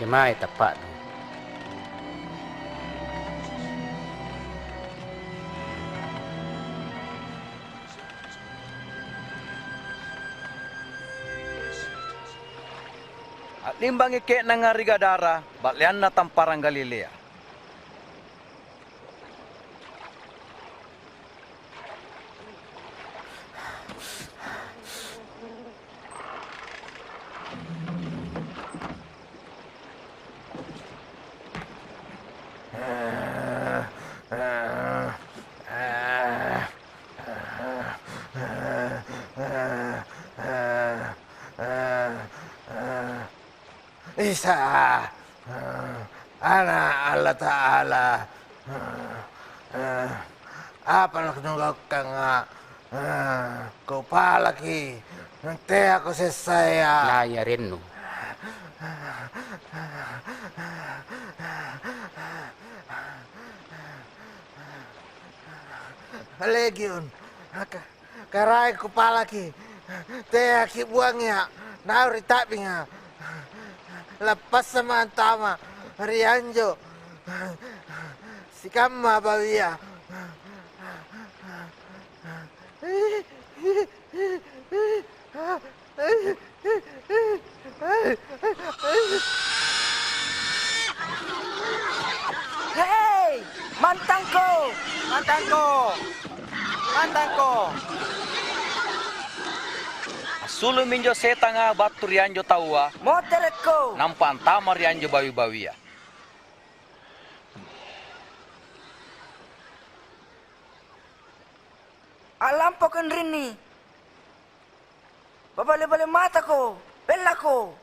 Kemai tepat. At limbang ike nangarigadara, baklian na tamparang Galilea. Isa, anak Allah Ta'ala, apa nak nunggak nga, kau palaki, nanti aku sesaya. Naya Renu. Legion, karai ku palaki, teh aki buangnya, nauri tapinga. Lepas sama antama Rianjo si Kama Bawia Hei, mantanku, mantanku, mantanku. Sulu minjo setanga batu rianjo taua. Motereko. Nampan tama rianjo bawi-bawia. Alampo kan rini. Babale-bale mata ko. Bella ko.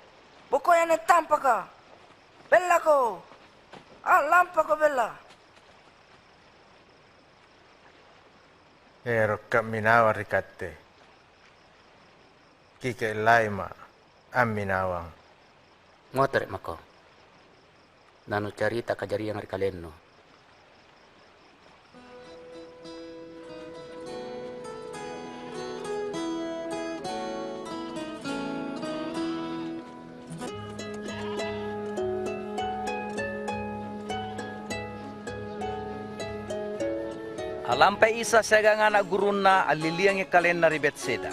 Pokoknya ne tampa ka. Bella ko. Alampo ko bella. Ero kaminawa rikate. Kike laima aminawang. Motor mako. Nanu carita kajari yang rikalenno. Alampe isa segang anak guruna aliliangi kalen na ribet seda.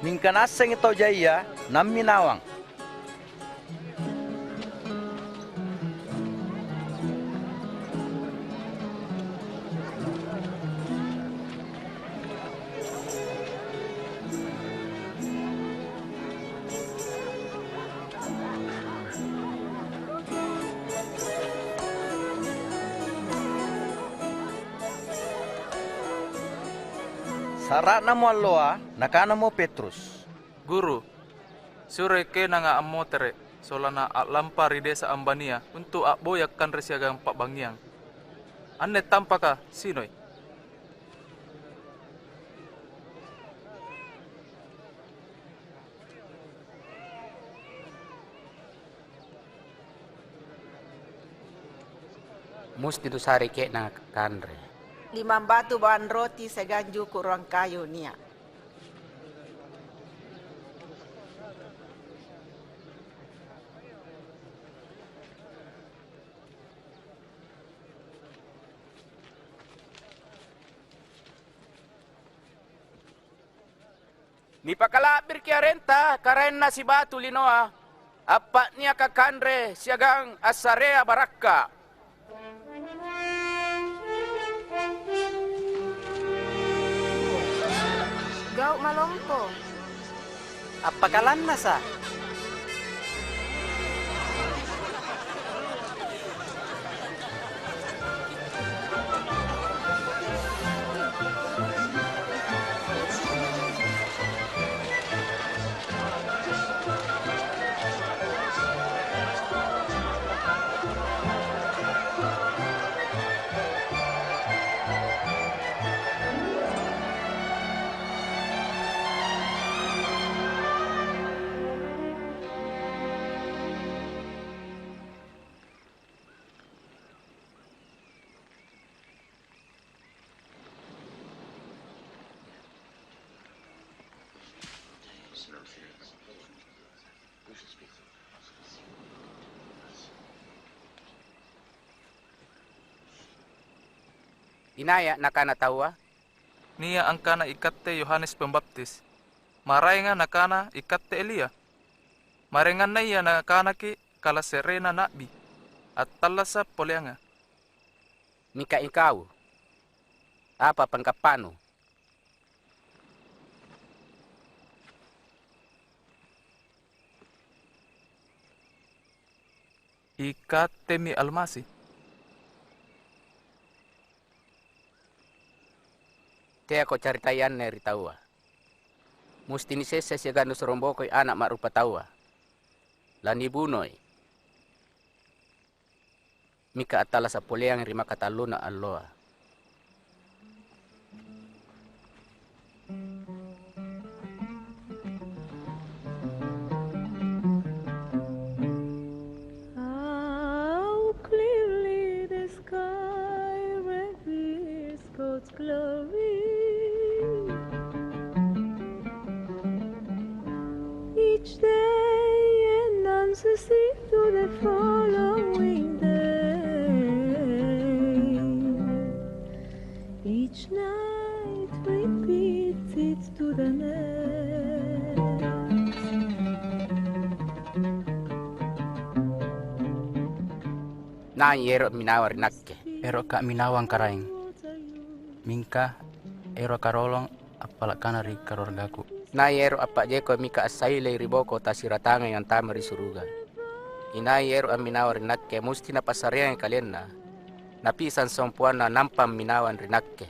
Ningkan aseng ito jaya naminawang. Sarat na mo aloa, nakana mo Petrus. Guru, Sure ke nanga ammo tere, solana lampari desa Ambania untuk boyakan resiagang Pak Bangiang. Anne tampaka sinoi. Musti tu sari ke na kanre. 5 batu bahan roti seganju kurang kayu nia. Ni pakalabir kia renta karena si batu linoa. Apa nia kakandre siagang asarea barakka. Gau malompo. Apa kalan nasa? Inaya nakana tawa. Nia angkana ikatte Yohanes Pembaptis. Marainga nakana ikatte Elia. Marengan naya nakana ki kala serena nabi. At talasa poleanga. Nika ikaw. Apa pangkapano? Ikatte mi almasi. Te ako caritayan na ritawa. Musti ni sese siya gano sorombokoy anak marupa tawa. Lani bunoy. Mika atala sa puleang rima katalo na aloa. How clearly the sky reveals God's glory. Each day announces it to the following day. Each night repeats it to the next. Na yero minawar nakke. Ero ka minawang karaing. Mingka ero karolong apalak kanari karorgaku. Na yero apa jeko mika asaile riboko tasiratanga yang tamari surugan. Ina yero minawar nakke musti na pasarian kalian na. Napisan sompuan na nampam minawan rinakke.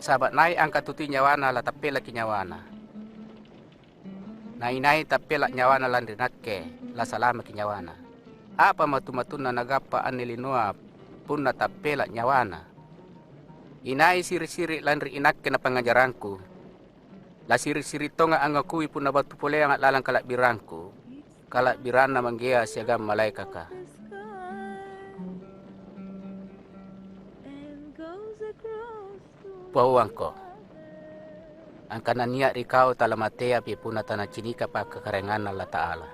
Sabat nai angka tuti nyawana la tapela kinyawana. Na inai tapela nyawana lan rinakke la salama kinyawana. Apa matu-matu na nagapa anilinoa pun na tapela nyawana. Inai siri-siri lan ri inakke na pangajaranku. La siri-siri tonga angakui pun na batu pole ang lalang kalak birangku. Kalak birana manggea siagam malaikaka. Pauangko. Ang kananiya rikao talamatea pi puna tanah cinika pa kekarengan Allah Ta'ala.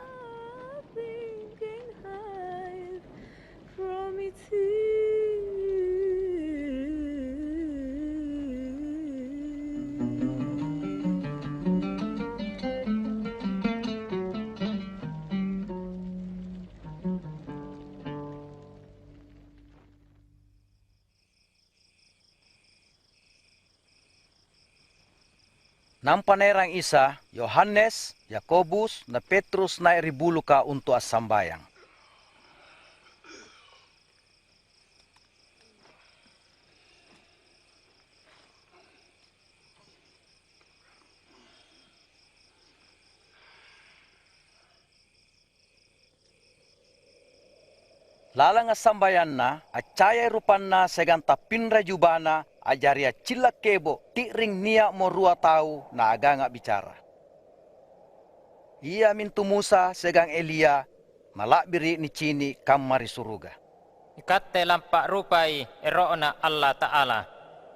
Nampanerang isa, Yohanes, Yakobus, na Petrus na iribulu ka untuk asambayang. Lala nga sambayanna, acaya rupanna segan tapinra jubana, ajaria cilak kebo, tiring niya mo 2 tau na aga nga bicara. Ia mintu Musa segang Elia, malakbiri ni cini kamari suruga. Ikatte lampak rupai erona Allah Ta'ala.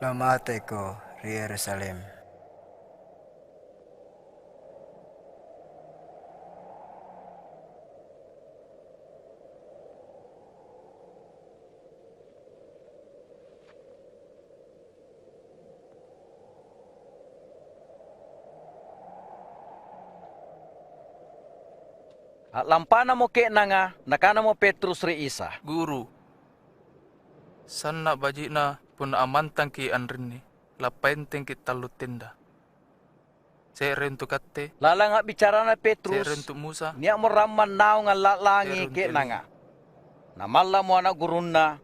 Lamate ko ri Yerusalem. At lampana mo ke nanga, nakana mo Petrus ri Isa. Guru, sanna baji na puna amantang ki anrini, lapenteng ki talutinda. Seren tu katte. Lala nga bicara na Petrus, Seren tu Musa. niya mo raman nao nga lalangi ke nanga. Namala mo anak gurunna,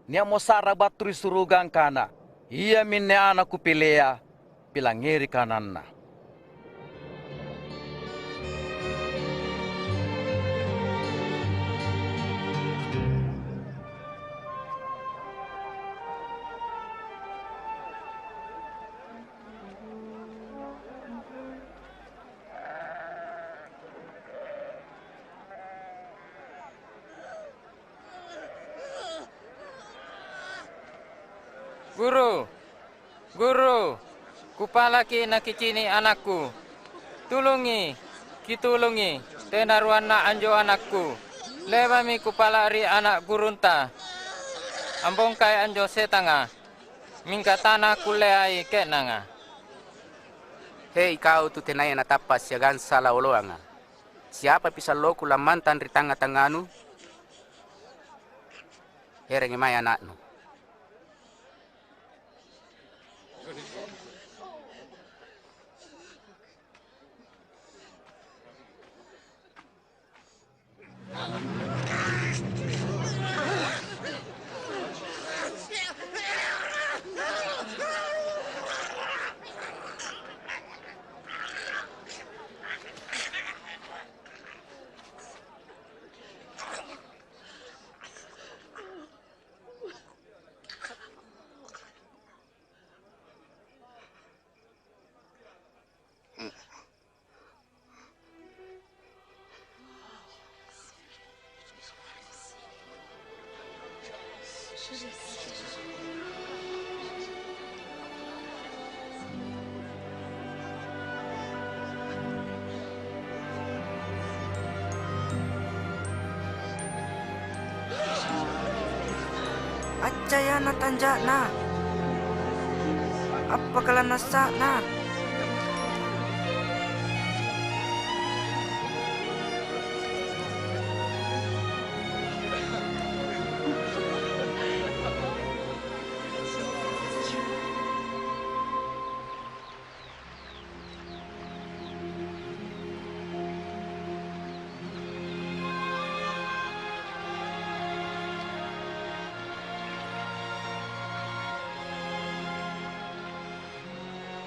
niya mo sarabat turi surugang kana. Iya minne anak kupilea, pilangiri kananna. Guru, kupalaki nakicini anakku. Tulungi, kitulungi, tenaruana anjo anakku. Lewami kupalari anak gurunta. Ambongkai anjo setanga. Mingka tanah kuleai kenanga. Hei kau tu tenaya na tapas siagan salah oloanga. Siapa bisa loku lamantan di tangga-tanganu? Hereng mai anaknu. Acaya na tanja na. Apa kala nasa na?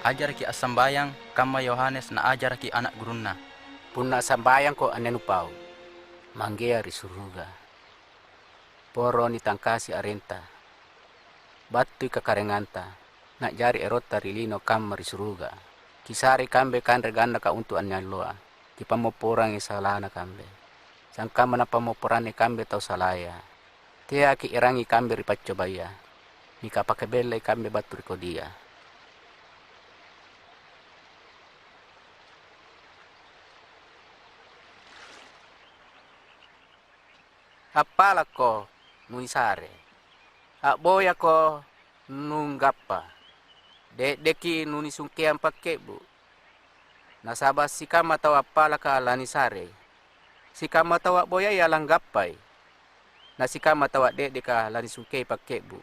Ajar ki asambayang kama Yohanes na ajar ki anak gurunna. Punna sambayang ko anenu pau. Manggea ri suruga. Poro ni tangkasi arenta. Batu kakarenganta. Nak jari erota rilino kam ri suruga. Kisari kambe kandre ganda ka untuk anyaloa. Ki pamoporang isalana kambe. Sangka mana pamoporane kambe tau salaya. Tia ki irangi kambe ri paccobaya. Mika pakai belle kambe batu ri kodia. Apala ko nuisare. Boya ko nunggapa. Deki nunisungkean pakai bu. Nasaba sikama tawa apala ka lanisare. Sikama tawa boya ya langgapai. Nasikama tawa deka lanisungkei pakai bu.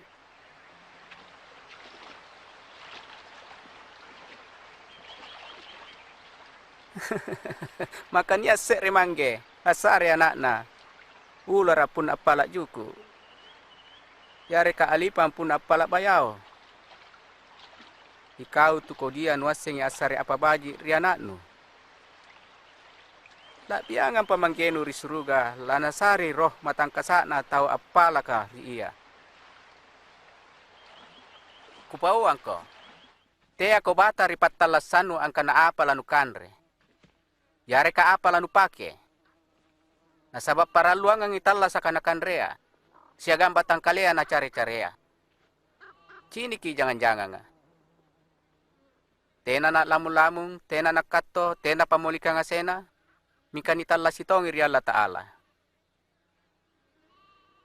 Makanya seremangge asare anakna. Ulara pun apalak juku. Yare ka alipan pun apalak bayau. Ikau tu kodia nuaseng asare apa baji rianaknu. La biangan pamanggenu ri suruga lanasari roh matangkasana tau apalaka ri iya. Kupau angko. Te ako bata ri patalasanu angka na apa lanu kanre. Yare ka apa lanu pake. Nasabab para luang ang itala sa kanakanrea. Siagam batang kalea na care-carea. Ciniki jangan-jangan nga. Tena na lamung-lamung, tena na kato, tena pamulika nga sena. Mikan itala sitong iri Allah Ta'ala.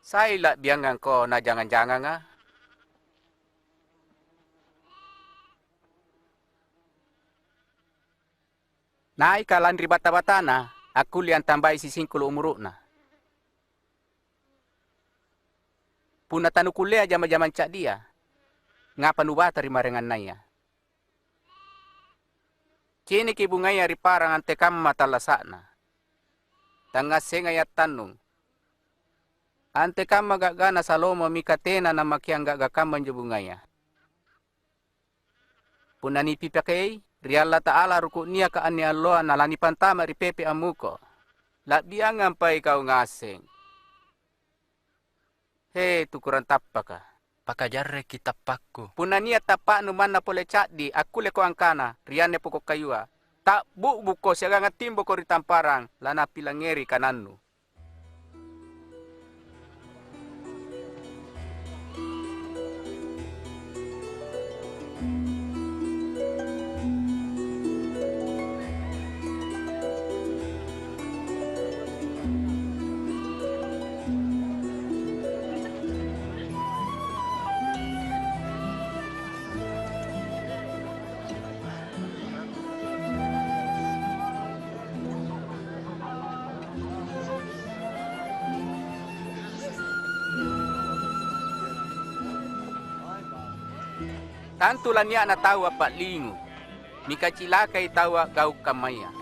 Saila biangan ko na jangan-jangan nga. Naik kalan ri bata-bata na, aku lian tambay si 5 umuro na. Puna tanu kuliah jama-jaman cak dia. Nga panubata ri marengan naya. Kini kibungaya ri parang ante kamma talasana. Tanga sengayat tanung. Ante kamma gagana salomo mikatena na makiang gagakam manjubungaya. Puna ni pipakei, ri Allah Ta'ala ruku niya ka ani Allah na lani pantama ri pepe amuko. Labiangan pa ikaw ngaseng. Hei tukuran tappa ka. Pakajarre kita pakku. Puna niya tapa numan na pole cakdi, aku leko angkana, riane pokok kayua. Tak buko siya nga timbo ko ritamparang, lana pilangeri kananu. Tantulan niya na tawa pa lingo. Mika cilakay tawa gau kamaya.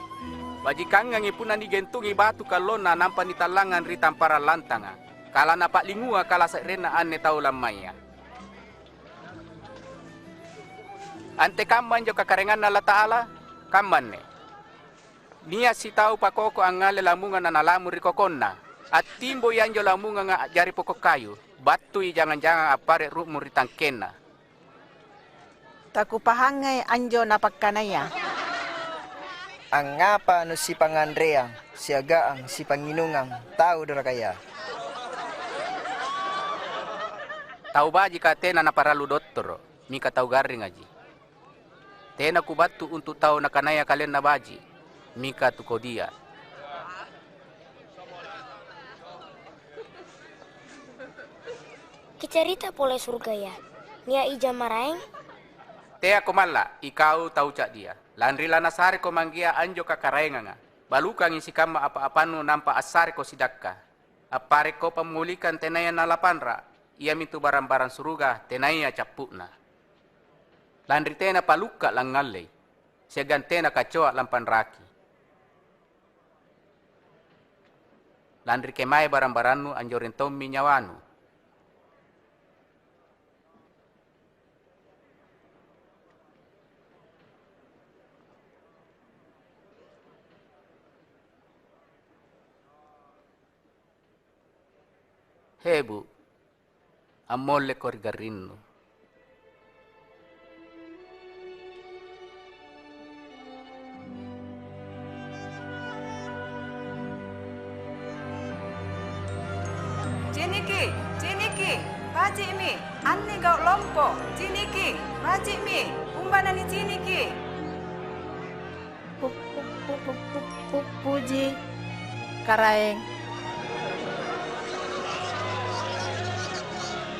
Bajikang nga ipunan ni gentungi batu kalona nampan ni talangan ritam para lantanga. Kala na pak lingua kala sa rena ane tau lamaya. Ante kamman jo kakarengan na Allah Ta'ala, kamman ne. Niya si tau pakoko ang ngale lamungan na nalamu rikokonna. At timbo yan jo lamungan nga jari pokok kayu. Batui jangan-jangan apare rukmu ritangkena. Taku pahangay anjo napagkanaya. Ang ngapa no si pangandreang, siagaang si panginungang, tao dara kaya. Tau ba jika tena na paralu doktor, mika tau garing aji. Tena kubatu untuk tau na kanaya kalian na baji, mika tuko dia. Kicerita pole surga ya. Nia ija maraeng. Te ako mala, ikaw tau cak dia. Landri lanasare ko manggia anjo kakaraenga nga. Balukang isi kama apa-apanu nampa asare ko sidakka. Apare ko pamulikan tenaya na lapanra. Ia mintu barang-barang suruga tenaya capukna. Landri tena paluka lang ngalay. Siagan tena kacoa lampan raki. Landri kemay barang-barangnu anjo rentom minyawanu. Hebu, amolle korgarinno. Ciniki, baji mi, anni gau lompo, ciniki, baji mi, umbanani ciniki. Puji karaeng.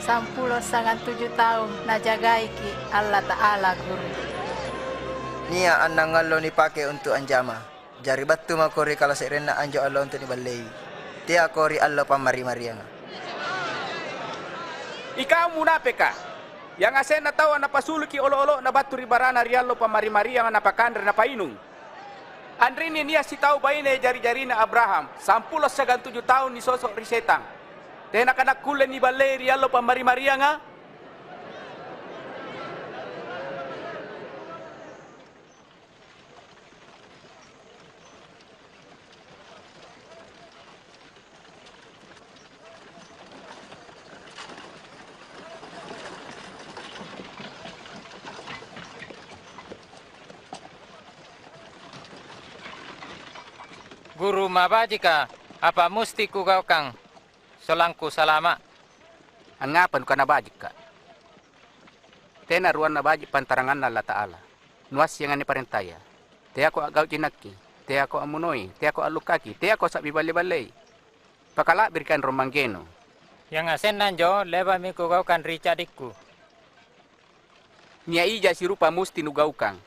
10-7 tahun najagai ki Allah Ta'ala guru. Nia anang ngalo ni pake untuk anjama. Jari batu makori kalau serena anjo Allah untuk nibalei. Tia kori Allah pamari-marianga. Ikaw munape ka. Yang asen na tawa na pasuluki olo-olo na batu ribarana riallo pamari-marianga na pakandre na painung. Andrini niya si tau baine jari-jari na Abraham. 10-7 tahun ni sosok risetang. Tena kanak kulen ni balai riallo pamari-maria nga. Guru mabajika, apa musti ku kau kang? Solangku salama. Angapan ka nabajik ka? Tena ruan nabajik pantarangan na Allah Ta'ala. Nuas yang ani parentaya. Te ako agaw jinaki. Te ako amunoy. Te ako alukaki. Te ako sa bibali-balay. Pakala berikan romanggeno. Yang asen nanjo, leba mi ku kau kan ricadikku. Nia ija si rupa musti nugaw kang.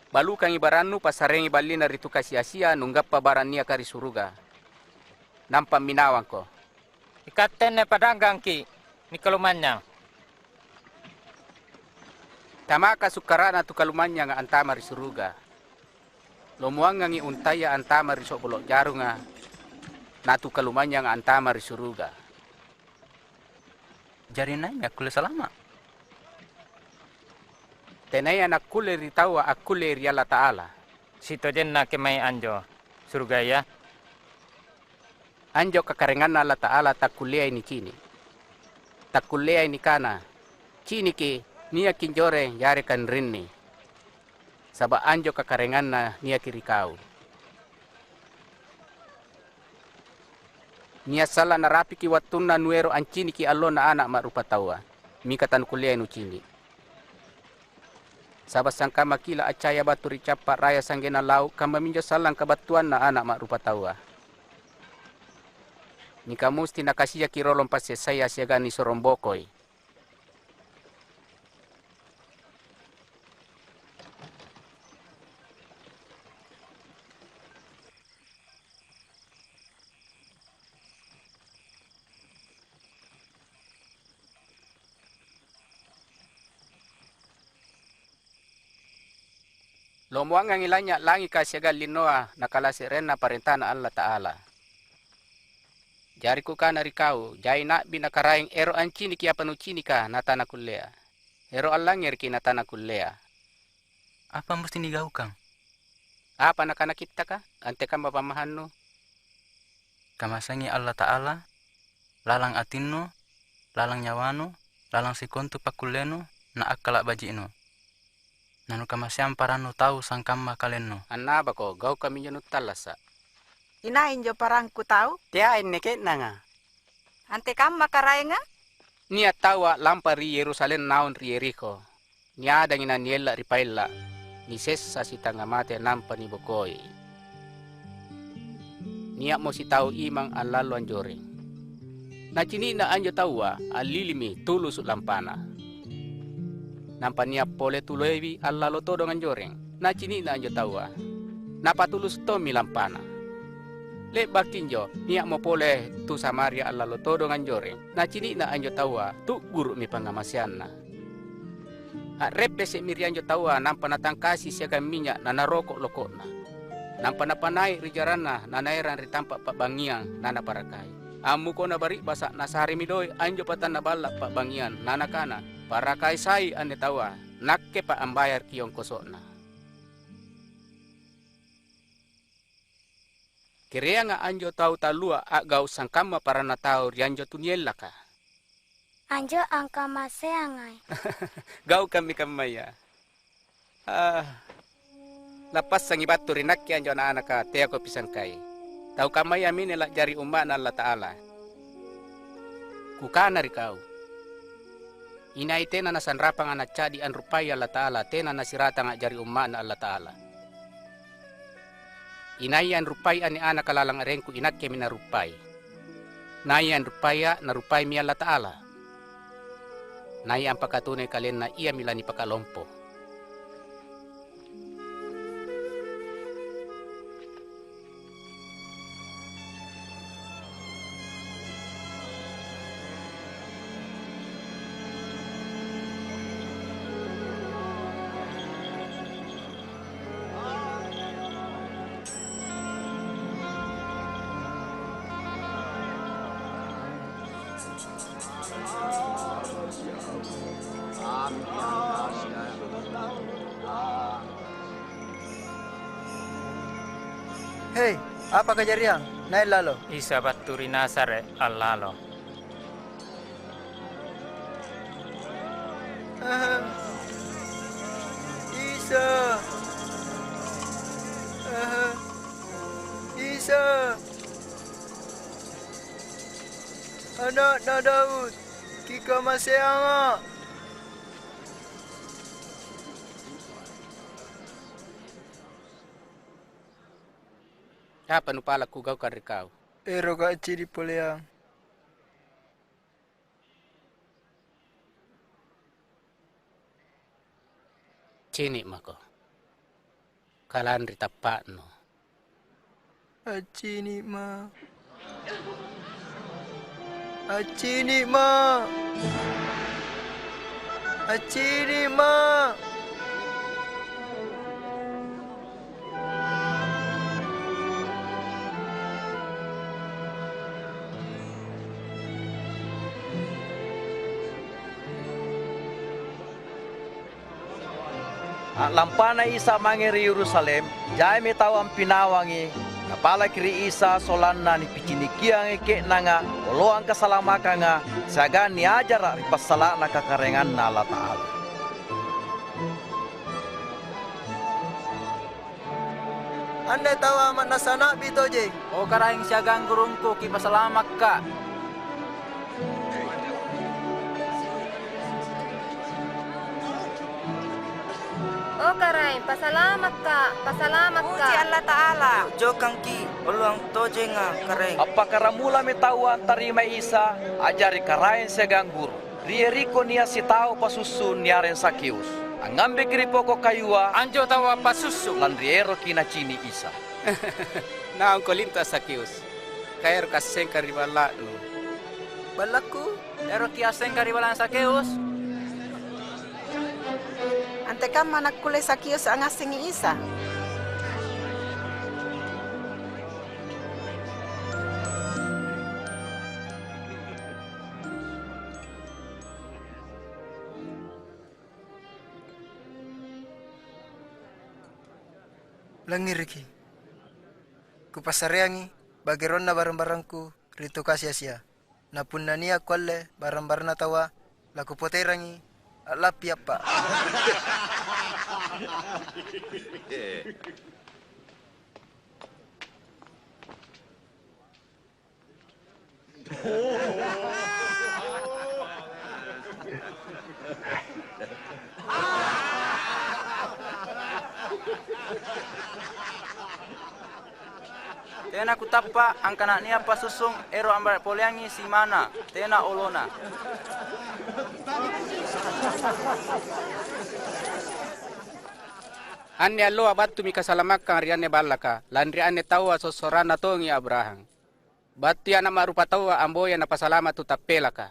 Balu kang ibaranu pasareng ibali na ritu kasia-sia nunggap pa baran niya kari suruga. Nampak minawang ko. Ikaten ne padanggang ki, ni kalumanyang. Tama ka sukarana tu kalumanyang nga antama ri suruga. Lomuang nga untaya antama ri sobolo jaru nga. Natu kalumanyang nga antama ri suruga. Jari nanya kule salama. Tenay anak kule ritawa akule ri Allah Ta'ala. Sito jen na kemay anjo, surga ya. Anjo kakarengan na Allah Ta'ala takulea ini kini. Takulea ini kana. Kini ki niya kinjore yare kan rinni. Saba anjo kakarengan na niya kirikau. Niya sala na rapi ki watun na nuero an kini ki allo na anak marupatawa. Mikatan kulea inu kini. Saba sangka makila acaya batu ricapa raya sanggena lau kama minjo salang kabatuan na anak marupatawa. Nika musti nakasiya kirolong pas saya siagani sorombokoy. Lomuang ang ilanya langi kasiaga linoa nakalasiren na parentana Allah Ta'ala. Jari ku kana rikau, jai nak binakaraing ero ancini kia panucini ka natana kulea. Ero allangir ki natana kulea. Apa mesti nigau kang? Apa nakana kita ka? Ante ka mapamahanno? Kamasangi Allah Ta'ala, lalang atinno, lalang nyawano, lalang sikontu pakuleno, na akala bajino. Nanu kamasyam parano tahu sangkama kalenno. Anna bako gau kami yunut talasa. Inain jo parangku tahu? Tiain neket nanga. Ante kam makaray nga? Nia tawa lampari Yerusalem naon ri Jericho. Nia dangina niela ripaila. Ni sesa si tangamate nampa ni bokoy. Nia mo si tahu imang alalo anjoreng. Na chini na anjo tawa alilimi tulus lampana. Nampa niya pole tuloy alalo todo anjoreng. Na chini na anjo tawa. Napatulus to milampana. Le baktinjo niya mo pole tu Samaria alalo todo anjoreng. Na chini na anjo tawa tu guru mi pangamasyan na. At repte si mirianjo tawa nampa natangkasi siya minyak na narokok lokok na. Nampa napanay rijarana na nairan ritampa pabangiang na naparakay. Amu ko na bari basa nasari midoy anjo patan nabalak pabangian na nakana. Para kaisay ane tawa nakke pa ambayar kiyong kosok na. Kiriya nga anjo tau talua agaw sangkama para na tao rianjo tuniela ka. Anjo ang kamasayangay. Gaw kami kamaya. Lapas sang ibatu rinakki anjo na anak ka te ako pisang kay. Tau kamaya minela jari umma na Allah Ta'ala. Kukana rikaw. Inay tena na sanrapang anak cadi an rupay Allah Ta'ala tena na sirata nga jari umma na Allah Ta'ala. Inayan rupay ani anak kalalang arengku inak kemi na rupay. Nayan rupaya na rupay mi Allah Ta'ala. Nayan pakatunay kalen na iya milani pakalompo. Hei, apa kejadian? Naik lalo. Isa baturi nasare allalo. Isa. Isa. Anak na Daud, kika maseanga. Apa nupala ku gau kari kau? Ero ka ciri poleang. Cini mako. Kalan ritapak no. Acini ma. Acini ma. Acini ma. Lampana Isa mangeri Yerusalem, jai me tahu ang pinawangi, napala kiri Isa solanna ni picinikiang eke nanga, oloang kasalamakanga, sagan ni ajar ripasala na kakarengan na Allah Ta'ala. Anda tahu amat nasana bitoje. O karaing siagang gurungku kipasalamak ka. O karain, pasalamat ka. Puji Allah Ta'ala. Jokang ki, uluang toje nga kareng. Apakah ramula me tahu tarima Isa, ajari karain segang guru. Rieriko niya si tahu pasusun niaren Sakeus. Angambe kiri pokok kayua, Anjo tawa pasusu. lan riero kina cini Isa. Naang ko lintas Sakeus. Kayer kaseng karibala no. Balaku, ero kiaseng karibalan Sakeus. Ante kam manak kule Sakeus ang asingi Isa. Langiriki. Kupasareangi bageron na barang-barangku rito kasya-sya. Napun na niya kwalle barang-barang na tawa laku poterangi alapi apa. Tena kutapa ang kana niya pasusung ero ambar poliangi si mana. Tena olona. Anne allo abattu mi kasalamakkan rianne ballaka. Landri anne tawa sosorana tongi Abraham. Batti ana marupa tawa amboya na pasalamat tu tappelaka.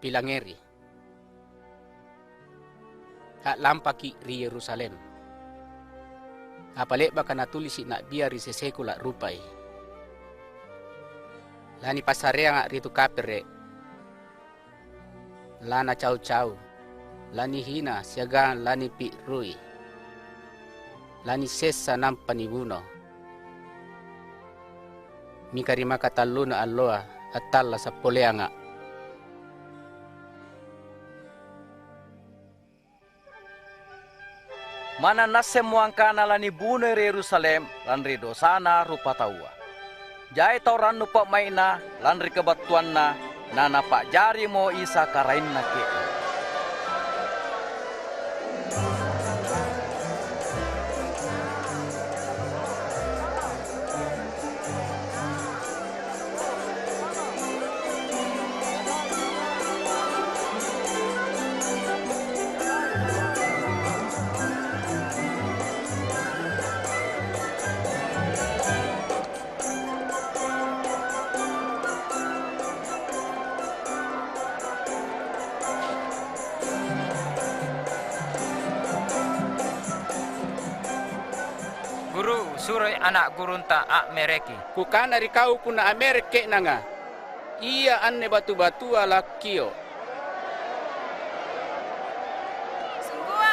Pilangeri. Hak lampaki ri Yerusalem. Apalek baka natulisi nak biari sesekula rupai. Lani pasarea ngak ritu kapere. Lana cau-cau. Lani hina siagaan lani pi rui. Lani sesa nam panibuno. Mikarima kataluna alloa atalla sa poleanga. Mana nasem muangkana lani buno Yerusalem, lanri dosana rupa tawa. Jai tauran nupa maina, lanri kebatuan na pak jari mo Isa karain na ke. Guru, surai anak gurunta ak mereki. Kukana rikau kuna Amerike nanga. Iya anne batu-batu ala kio. Sungguh.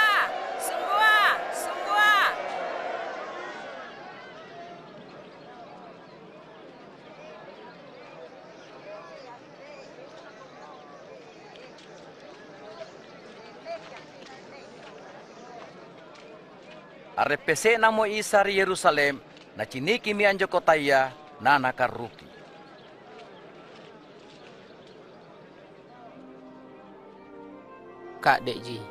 Arepese namo Isa ri Yerusalem, na ciniki mi anjo kotaya nana karuki. Kak Dekji,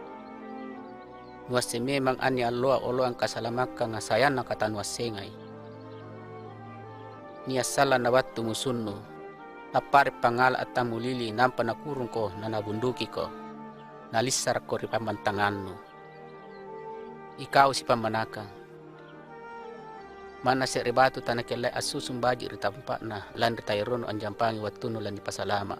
nuase memang ani alloa olo ang kasalamaka nga sayan na katanuasengay. Niya sala na wattu musunno, apare pangala at tamulili ng panakurong ko na nabunduki ko, nalisar ko rin pamantanganno. Ikaw si pamanakang. Mana si ribato tanakilay asusumbaji ritampa na lan ritayrono ang jampangi wattuno lan ipasalama.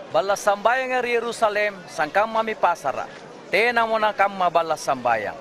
Balas sambayang ari Yerusalem sangkam mami pasara. Tena mo na kam mabalas sambayang.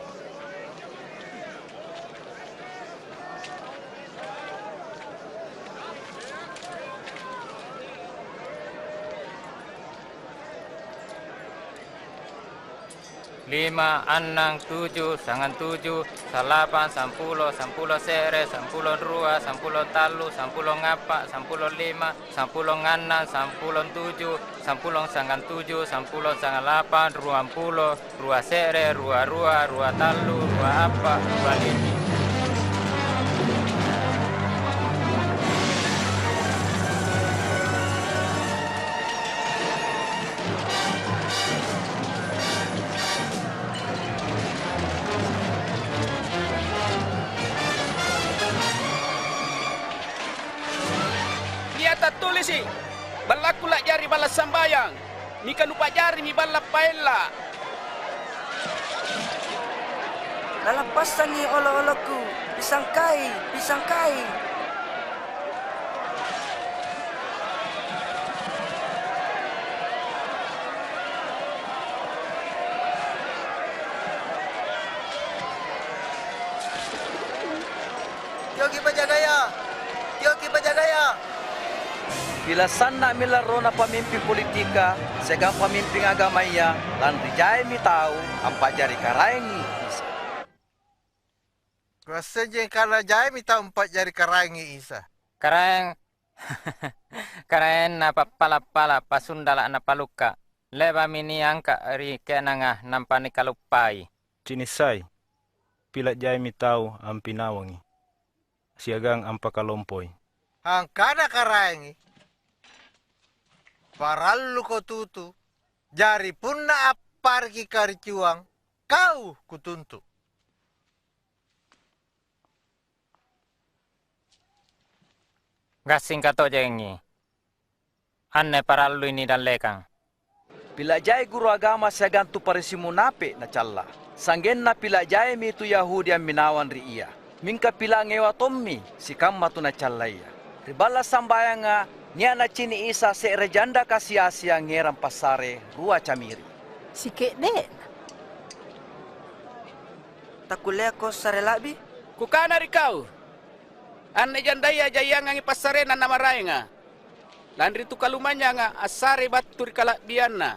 Lima, anang, tujuh, sangan tujuh, salapan, sampulo, sampulo sere, sampulo rua, sampulo talu, sampulo ngapa, sampulo lima, sampulo nganan, sampulo tujuh, sampulo sangan tujuh, sampulo sangan lapan, ruampulo, rua sere, rua rua, rua talu, rua apa, rua lima. Tulisi, balaku lak jari balas sambayang, mika lupa jari mi balap paella. Lalapasan ni olo-oloku, pisang kai, pisang kai. Yogi Pajagaya, Yogi Pajagaya. Bila sana milaro na pamimpin politika, segang pamimpin agamanya, lan rijay mi tahu ampa jari karaengi isa. Kuasa je kana jay mi tahu empat jari karaengi isa. Karaeng, karaeng na papala-pala pasundala na paluka. Leba mini angka ri kenanga nampani kalupai. Cinisay, pila jay mi tahu ang pinawangi. Siagang ang pakalompoy. Ang kana karaengi. Parallu ko tutu, jari pun na apar ki karicuang, kau kutuntu. Gasing kato jengi. Anne parallu ini dan lekang. Pila jay guru agama segantu parisimu nape na calla. Sanggen na pila jay mi tu Yahudi ang minawan ri iya. Mingka pila ngewa tommi si kamma tu na calla iya. Ribala sambayang nga niya na cini isa se rejanda kasiasya ngeram pasare rua camiri. Sikit dek. Takulea ko sarelabi? Kukana rikau. Anne jandaya jayang ang ipasare na namaray nga. Landri tu kalumanya nga asare batur kalakbiana.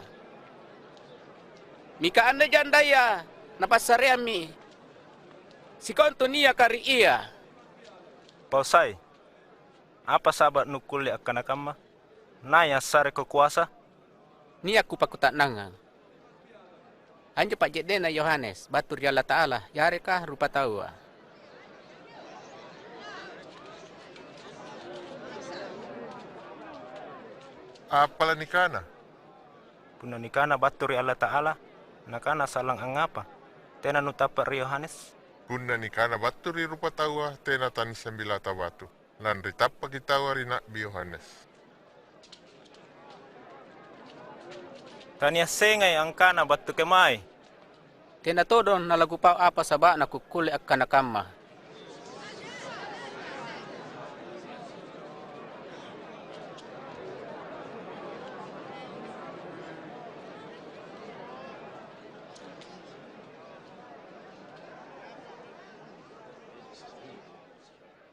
Mika anne jandaya napasare ami. Sikonto niya kari iya. Pausay, apa sahabat nukuli akan akama? Naya sare kekuasa? Ni aku pakutak nangang. Anjo Pak Jedena Yohanes, batur ya Allah Ta'ala, yarekah rupa tawa. Apala nikana? Puna nikana batur ya Allah Ta'ala, nakana salang angapa? Tena nutapa ri Yohanes? Puna nikana batur rupa tawa, tena tan sembila tabatu. Lan ritapa kita warina bi Yohanes. Tania sengay ang kana batu kemay. Tena todon nalagupaw apa saba na kukuli akan nakama.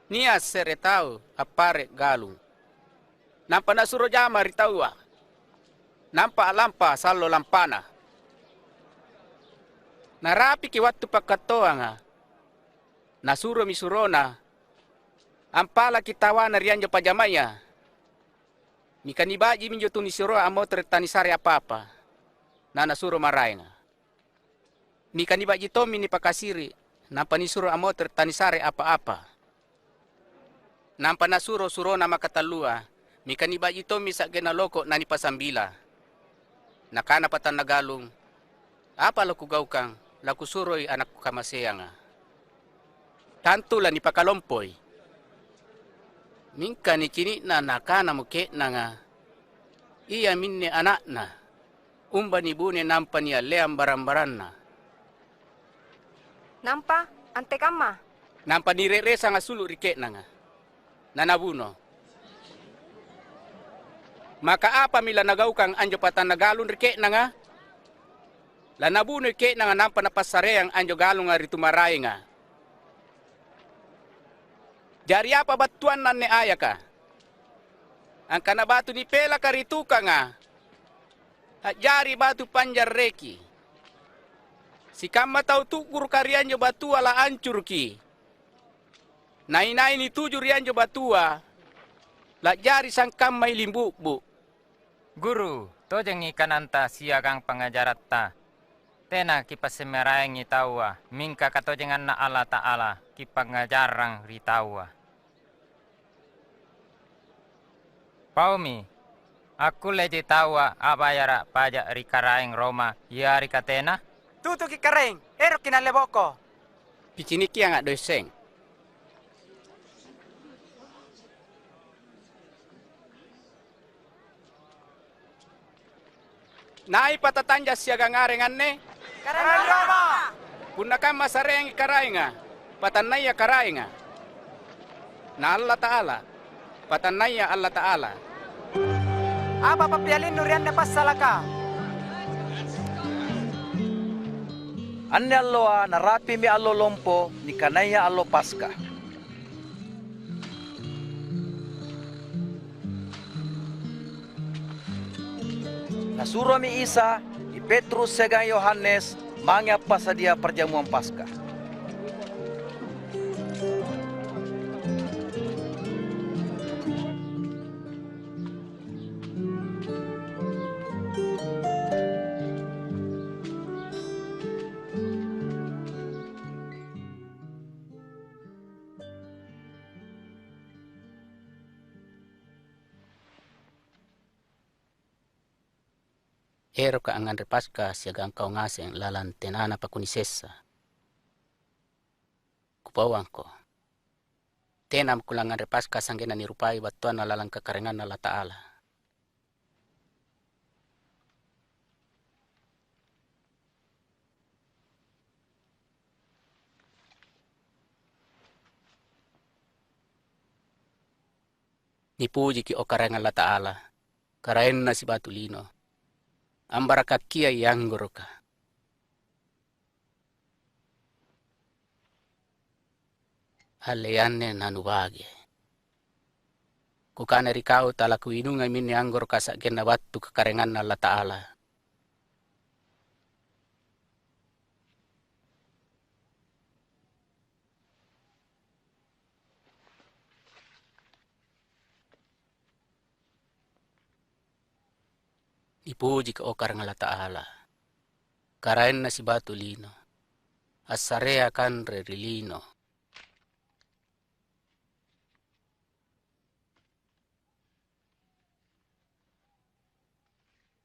Nia seretau apare galung. Nampa na suro jama ritawa. Nampa alampa salo lampana. Narapi ki wattu pakatoa nga. Nasuro misurona. Ampala kitawa na rianjo pajamaya. Mika ni baji minjo tu nisiro amo tertanisare apa-apa. Nana suro marainga. Mika ni baji tomi ni pakasiri. Nampa ni suro amo tertanisare apa-apa. Nampa na suro nama katalua. Mika ni baji tomi sa gena loko nani pasambila. Nakana patan nagalung. Apa laku gaukang? Laku suroi anakku kamaseanga. Tantulah ni pakalompoy. Mingka ni kini na nakana muke nga. Iya minne anakna. Umba ni bune nampa niya leam baran-baranna. Nampa, ante kama. Nampa ni re-resa nga sulu rike nga. Nanabuno. Maka apa mila nagaukang anjo patan nagalun rike nga? Lanabuno ke nga nampa na pasareang anjo galung nga ritumaray nga. Jari apa batuan nan ne aya ka? Ang kanabatu ni pela karituka nga. At jari batu panjar reki. Si kama tau tukur karyanyo batua la ancur ki. Nainai ni tuju rianjo batua. La jari sang kamay limbu-bu. Guru, tojeng ikan anta siagang pangajaratta. Tena kipasemerayangi tawa, mingka katojengan na Allah Ta'ala, kipangajarang ritawa. Paumi, aku leji tawa abayara pajak rikaraing Roma, ya rikatena? Tutu kikaraing, ero kinaleboko. Piciniki yang ada doseng. Nai patatanja siaga ngarengan ne? Karang Roma. Punakan masareng karainga, patanaya karainga. Na Allah Ta'ala, patanaya Allah Ta'ala. Apa papialin nurian na pasalaka? Anne alloa narapi mi allo lompo ni kanaya allo paska. Nasuro mi Isa, i Petrus segang Yohanes, mangapa sadia perjamuan Paskah. Ero ka angan repaska siagang kau ngaseng lalan tenana pakunisesa. Kupawangko. Tenam kulangan repaska sanggena nirupai batuan lalang kekarengan Allah Ta'ala. Nipuji ki o karengan Allah Ta'ala. Karaen na si Batulino. Ambara kakia yang goroka. Aleane nanubage. Kukana rikau tala kuinunga mini anggor kasak kena batu kekarengan Allah Ta'ala. Ipuji ka okar ng Allah Ta'ala. Karain na si Batulino. Asarea kan rerilino.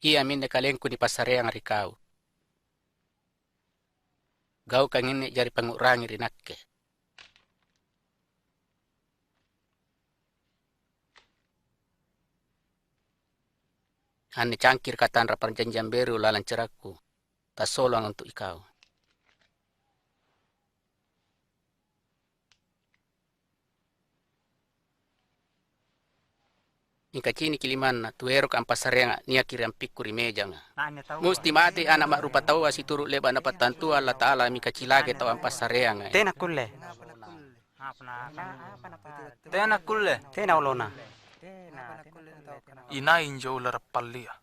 Iya min kalengku ni pasarea ng rikaw. Gaw kang ini jari pangurangi rinakke. Ani cangkir katan perjanjian baru lalan ceraku. Tak solong untuk ikau. Ika cini kiliman tu erok ampasarenga nia kiram pikuri mejanga. Musti mati anak mak rupa tahu si turut leba dapat tantu Allah Ta'ala mika cilage tau ampasarenga. Tena kulle. Tena kulle. Tena olona. Ina injo ular pallia.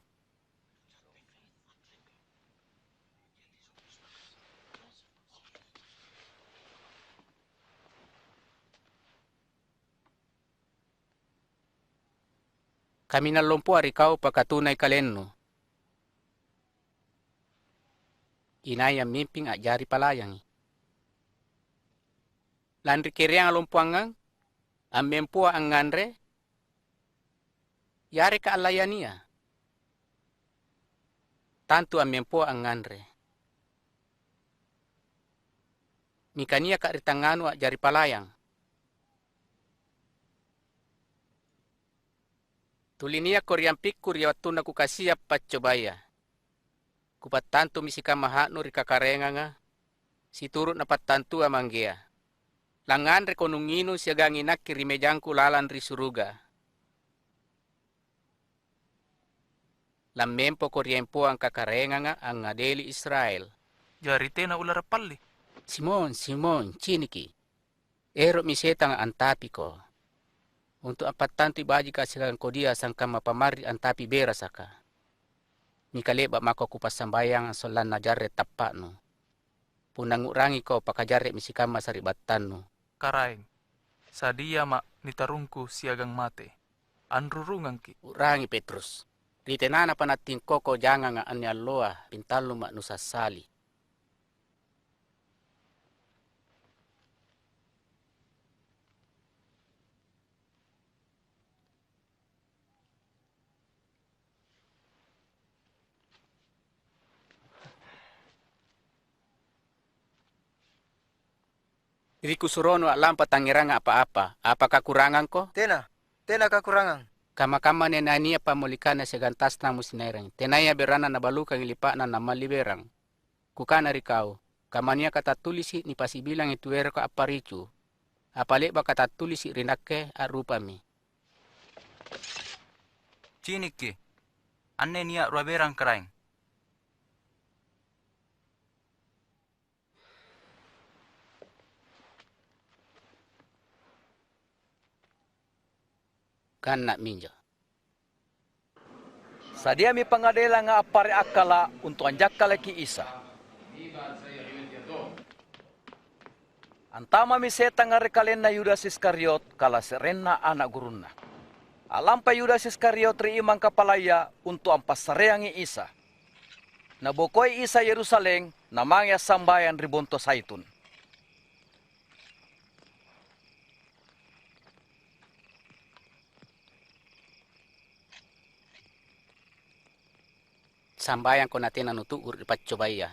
Kami nalompo ari kau pakatunay kalenno. Inaya mimping ajari palayangi. Landri kiriang alompuangang, ambempua angandre, yare ka alayania. Tantu ambempua angandre. Mikania ka ritanganu ajari palayang. Tulinia koriampik kuriawatuna kukasia pacobaya. Kupat tantu misika mahanu rika karenga nga, si turut na patantu amanggea. Langan rekonunginu siya ganginak kirimejangku lalan ri suruga. Lamempo koriempo ang kakarenga nga ang ngadeli Israel. Jarite na ulara palli. Simon, ciniki. Ero miseta nga antapi ko. Untuk apat tantu ibaji kasilang kodia sangka mapamari antapi bera saka. Mikaleba mako kupas sambayang solan na jarre tapak no. Punangurangi ko pakajarre misikama saribatan no. Karaeng, sadia mak nitarungku siagang mate. Anrurungang ki. Urangi Petrus. Ritenana panating koko jangan nga anya loa pintalo mak nusasali. Riku surono lampa tangirang apa-apa. Apa kekurangan ko? Tena kekurangan. Kama-kama nenania pamulikana segantas na musinerang. Tenaya berana na balukang ilipa na namaliberang. Kukana rikau. Kamania kata tulisi ni pasibilang itu ka aparicu. Apalik ba kata tulisi rinake arupami. Ciniki. Anne niya ruaberang karaeng. Kan nak minja. Sadia mi pangadela nga apare akala untuk anjakala ki Isa. Antama mi seta nga rekalen na Yudas Iskariot kala serenna anak gurunna. Alampa Yudas Iskariot ri imang kapalaya untuk ampasareangi Isa. Nabokoi Isa Yerusalem namanya sambayan ribonto saitun. Sambayang ko natin nanutugur ipatsobaya.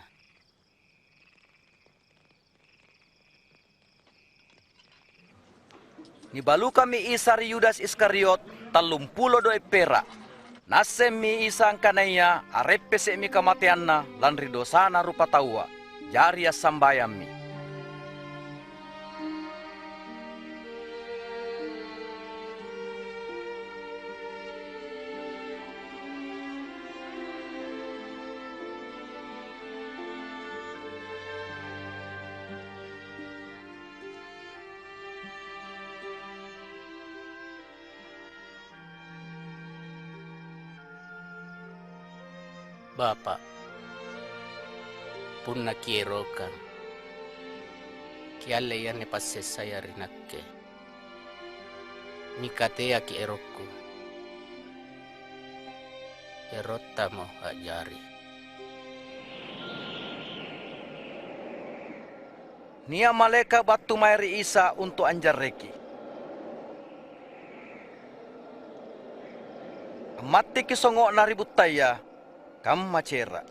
Nibalu kami Isa ri Yudas Iskariot 30 pera. Nasem mi Isa ang kanaya arepe se mi kamatianna lan ri dosana rupa tawa. Jari sambayam mi. Bapak, pun nakierokan. Kiale yan ne passe saya rinakke. Mikatea ki erokku. Erotta mo ajari. Nia maleka batu mairi Isa untuk anjarreki. Mati kisongok naributaya. Kam macera.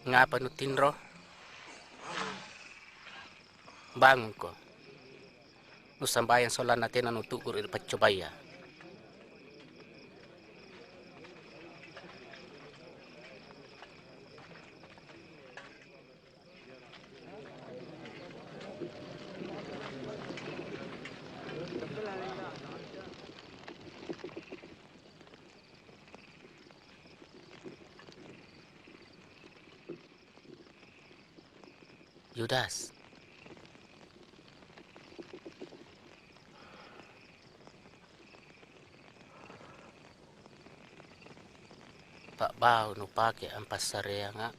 Ngapa nutinro? Bangun ko. Nusambayan solan natin nanutugur ipatsobaya. Yudas. Pak bau nu pake ampas sarea nga.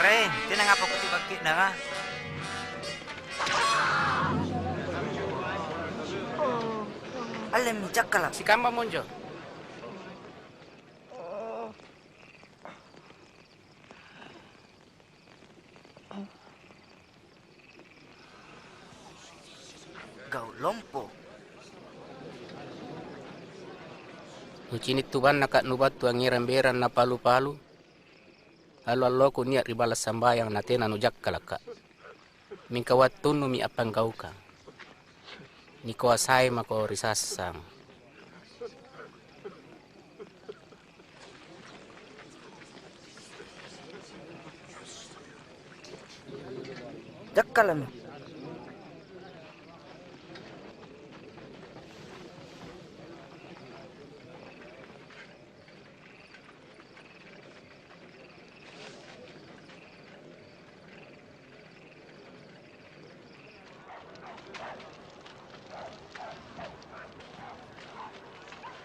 Ren, tinang apa ko tibagkit na nga? Alam mi jakala. Si Kamba Monjo. Gau lompo. Nucinit tuban nakat nubat tu angiran beran na palu-palu. Halo ko niat ribalas sambayang natena nujak kalaka. Mingkawat tunu mi apang gauka. Niko asay mako risasang. Jakala mi.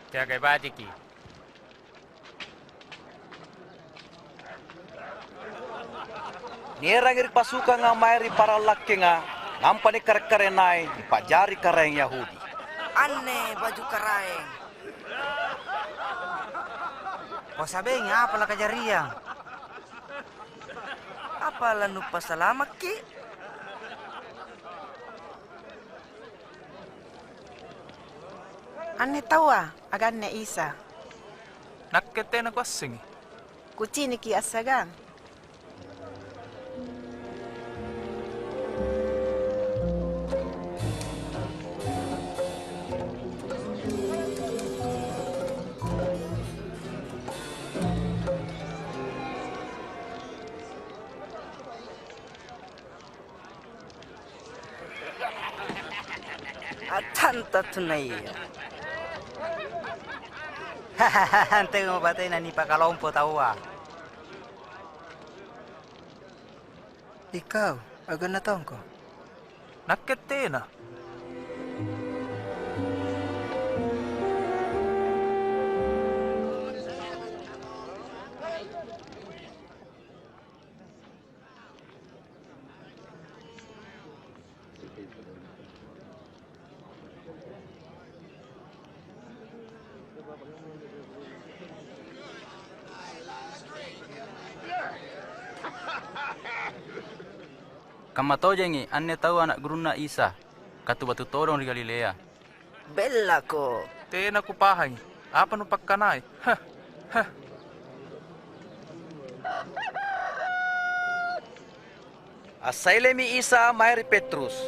Jaga baji ki. Nierangir pasukan nga mayri para laki nga nampani kare-karenay dipajari kareng Yahudi. Aneh baju karaeng. O sabi nga, pala kajariang. Apa lanu pasalamat ki? Anne tawa agan ne isa. Nakkete na kwasing. Kucini ki asagan. Atanta tunaya. Hantay mo batay na ni pakalompo tawa. Ikaw, agan na taong ko. Nakkete na. Kamato jengi anne tahu anak guru na Isa. Katu batu torong di Galilea. Bella ko. Tena ku pahay. Apa nu pakkanay? Hah. Hah. Asaile mi Isa mayri Petrus.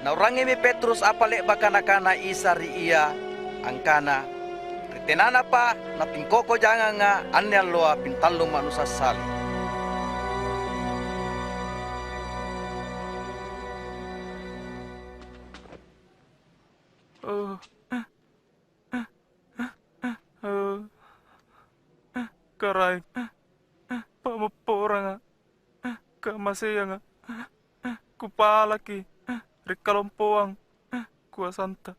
Naurangi mi Petrus apale bakana-kana Isa ri iya angkana. Ritenana pa na tingkoko jangan nga anya loa pintallo manusa sali. Karay. Pamaporang kamasaya nga. Kupalaki. Rikalompoang. Kuasanta.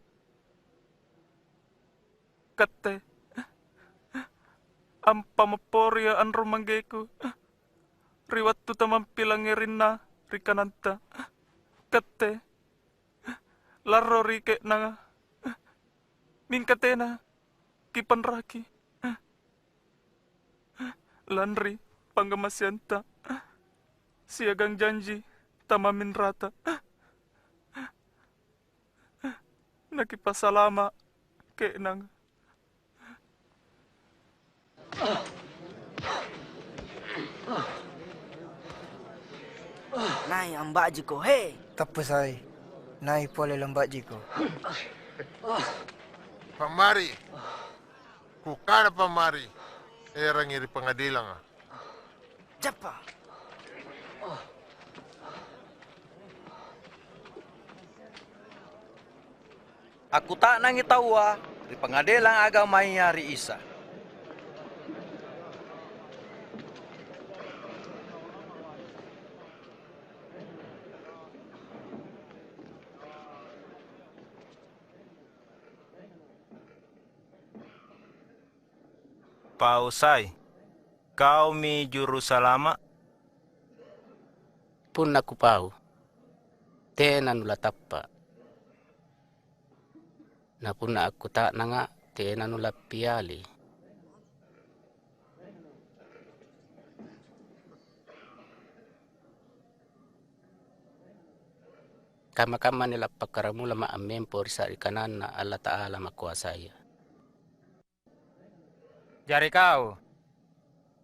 Kate. Ang pamaporya ang romanggeku. Riwat tu tamampilangirin na. Rikananta. Kate. Laro rike na nga. Mingkatena. Kipanraki. Lanri, panggamasyanta. Siagang janji, tamamin rata. Nakipasalama, keenang. Nay, ang baji ko, hey! Tapos ay, nay pole lang baji ko. Pamari, kukana pamari, erang iri pengadilan. Japa. Aku tak nang itawa di pengadilan agamanya ri Isa. Pausai, kau mi juru salama? Pun aku pau. Tenan nula tappa. Na pun aku tak nanga tenan nula piali. Kama-kama nila pagkaramula maamempo sa ikanan na Allah Ta'ala makuasaya. Jari kau,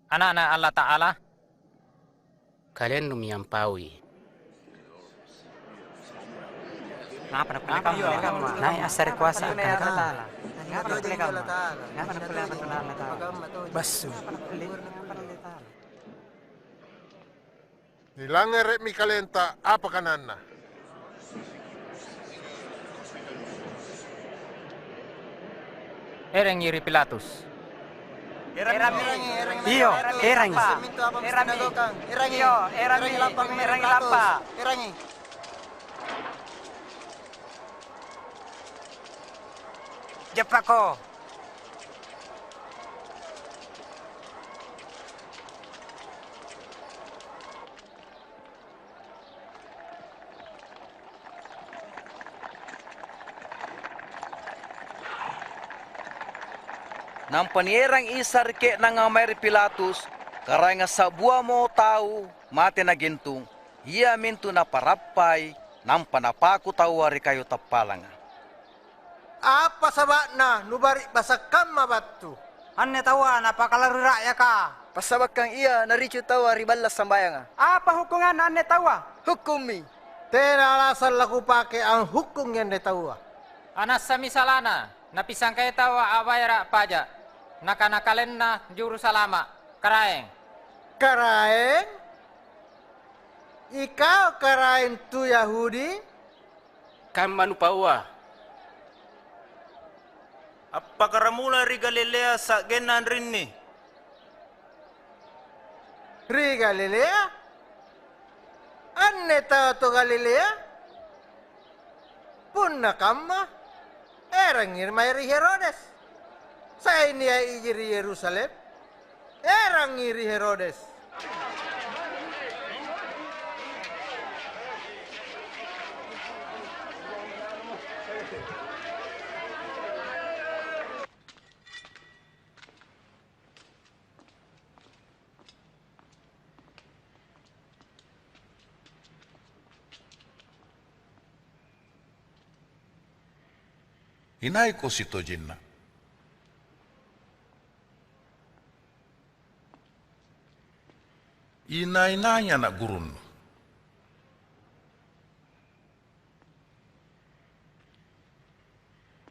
anak-anak Allah Ta'ala? Kalian lumiyampawi. Ngapa na pala kamu? Nai asar kuasa akan kata. Ngapa na pala kamu? Ngapa na pala kamu? Basu. Nilangere mi kalenta apa kanana? Ereng iri Pilatus. Iyo, erangi. Erangi lapa. Erangi. Jepako. Nang panierang isar ke nang Mary Pilatus, karay nga sa buwa mo tao, mati na gintong, iya minto na parapay, nang panapaku tawari kayo tapalanga. Apa sabak na nubari basakam mabatu? Anne tawa napakalaro raya ka. Pasabak kang iya naricu tawa ribalas sambayanga. Apa hukuman anne tawa? Hukumi. Tena alasan laku pakai ang hukum yang detawa. Anas sa misalana, napisang kayo tawa abayra pajak. Nakanakalen na juru salama, karaeng. Karaeng? Ikaw karaeng tu Yahudi? Kamanu paua. Apa karamula ri Galilea sa genan rinni? Ri Galilea? Anne tahu tu Galilea? Punna kamma? Erangir mayri Herodes. Saya ini iri Yerusalem. Erangir Herodes. Inay ko si Tojinna. Inay-nanya na gurun.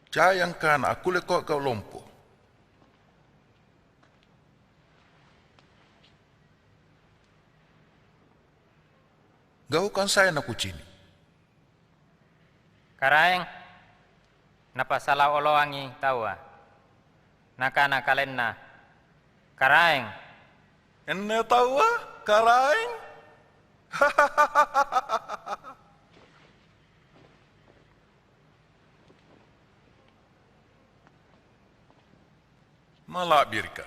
Jayang ka na akule ko kau lompo. Gaukan saya na kucini. Karaeng, napasalaw oloangi tawa. Nakanakalen na. Karaeng. Enne tawa, karaeng. Malabir ka.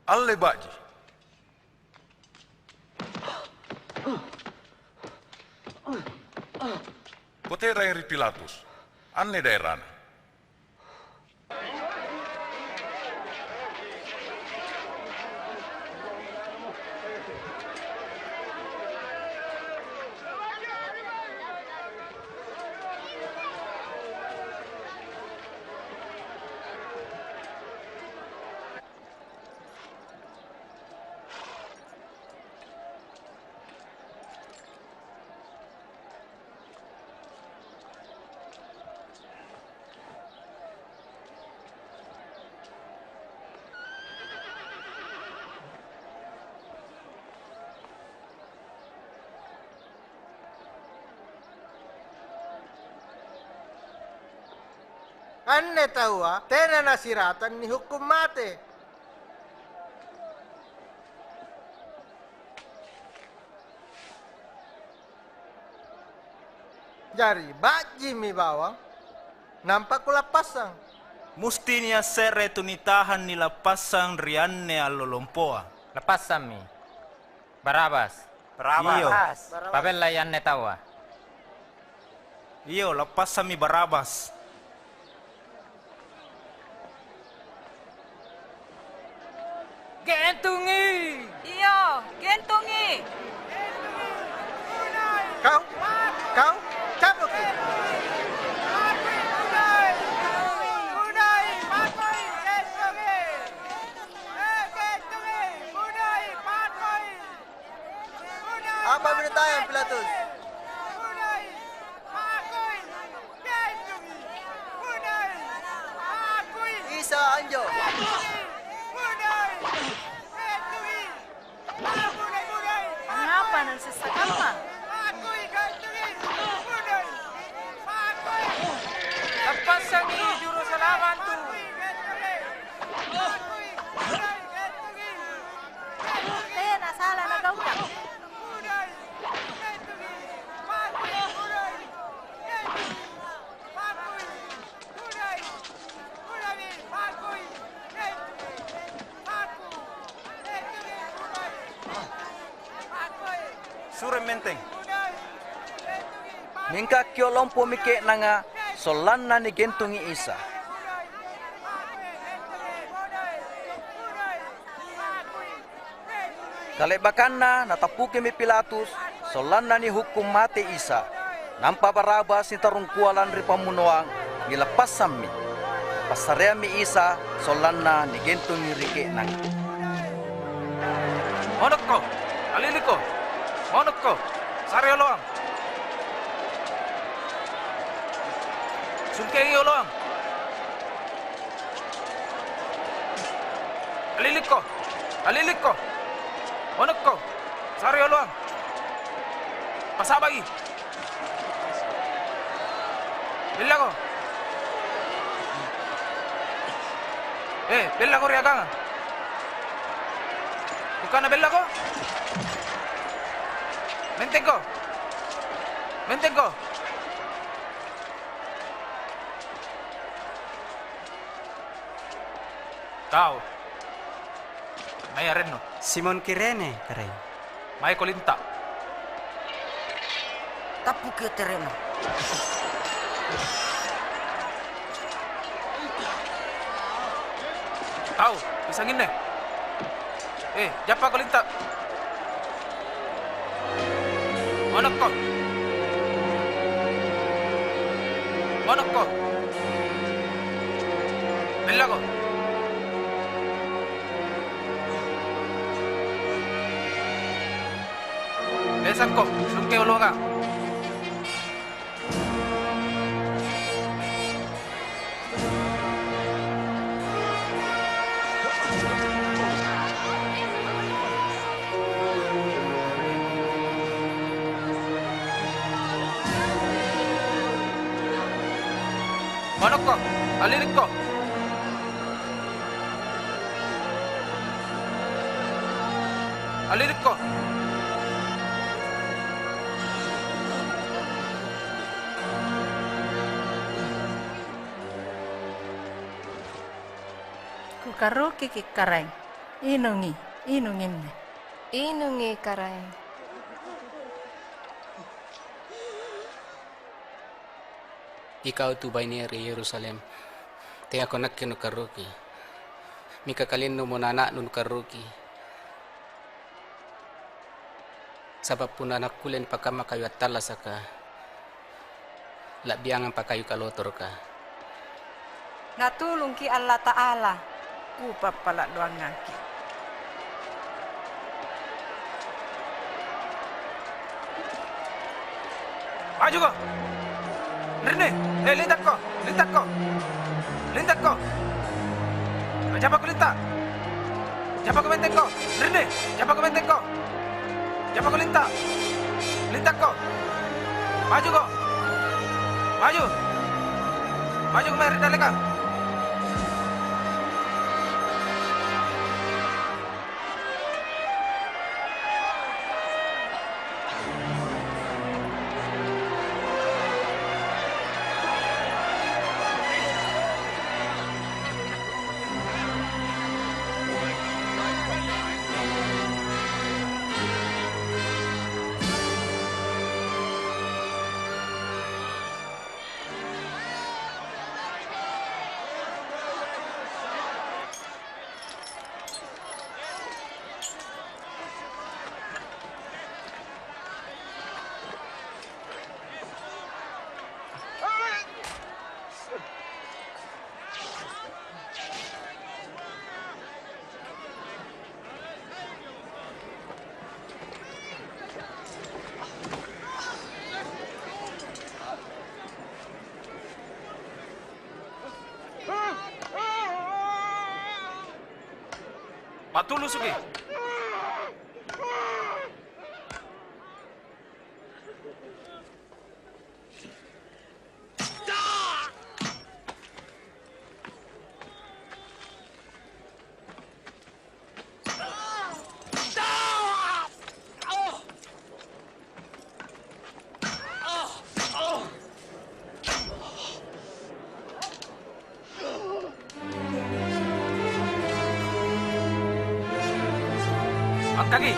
Alle baji. Kotera yang Pilatus, anne daerana. Anne tawa, tena nasiratan ni hukum mati. Jari baji mi bawang, nampak kula pasang. Mustinya sere tunitahan nilapasang rianne allolompoa. Lepassan mi. Barabas. Iyo. Pabella yanne tawa. Iyo, lepasan mi Barabas. Gentungi! Iyo, gentungi! Kau, cabut. Apa beritanya, Pilatus? Isa Anjo. Mengapa nan sesakama? Lepassan mi juru selamat tu. Tena salah na gawin. Sure menteng. Mingka kyo lompo mike nanga solanna ni gentungi Isa. Kalebakanna natapuke mi Pilatus solanna ni hukum mati Isa. Nampa Barabas ni tarungkualan ri pamunuang nilepasan mi. Pasarea mi Isa solanna ni gentungi rike nang. Monok ko, alili ko, monok ko, sari oloang. Sungkengi oloang. Alili ko, monok ko, sari oloang. Pasabagi. Bella ko. Bella ko riagang. Bukan na bella ko. Menteng ko. Kau. Maya rin no. Simon Kirene, karay. Maya kolinta. Tapu ke terreno. Kau, pisangin na. Japa kolinta. Monok ko. Bella ko. Besan ko, sungke ulo nga. Manok ko, alirik ko. Alirik ko. Kukaruki ki kareng. Inungin ne. Inungi kareng. Ikaw tu baineri Yerusalem. Tenga konak ke nukaruki. Mika kalin no monana nukaruki. Sabab pun anak kulen pakama kayu atala saka. Labiangan pakayu kalotor ka. Natulong ki Allah Ta'ala. Upap pala doang ngaki. Maju ko. Rene, lintak ko. Japa ko lintak. Japa ko menteng ko. Rene, japa ko menteng ko. Japa ko lintak. Lintak ko. Maju ko. Maju ko mari daleka. Matulu sugi. Kaki.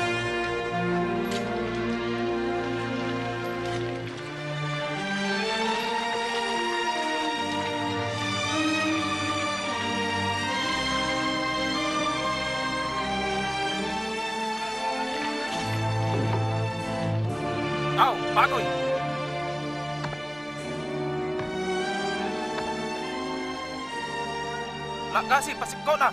Au, bagui. Nak kasih pasip kau na.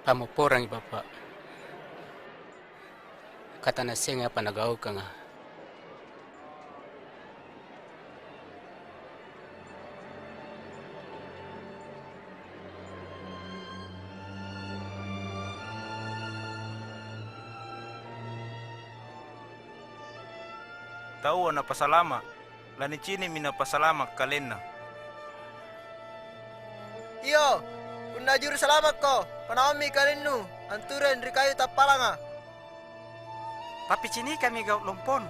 Kamu porang Bapak. Kata na siya nga panagaw ka nga. Tau na pasalama. Lani chini mina pasalama kalena. Iyo, unna juru salamat ko. Panami kalinu, anturen rikayu tapalanga. Papi cini kami gaut lompon.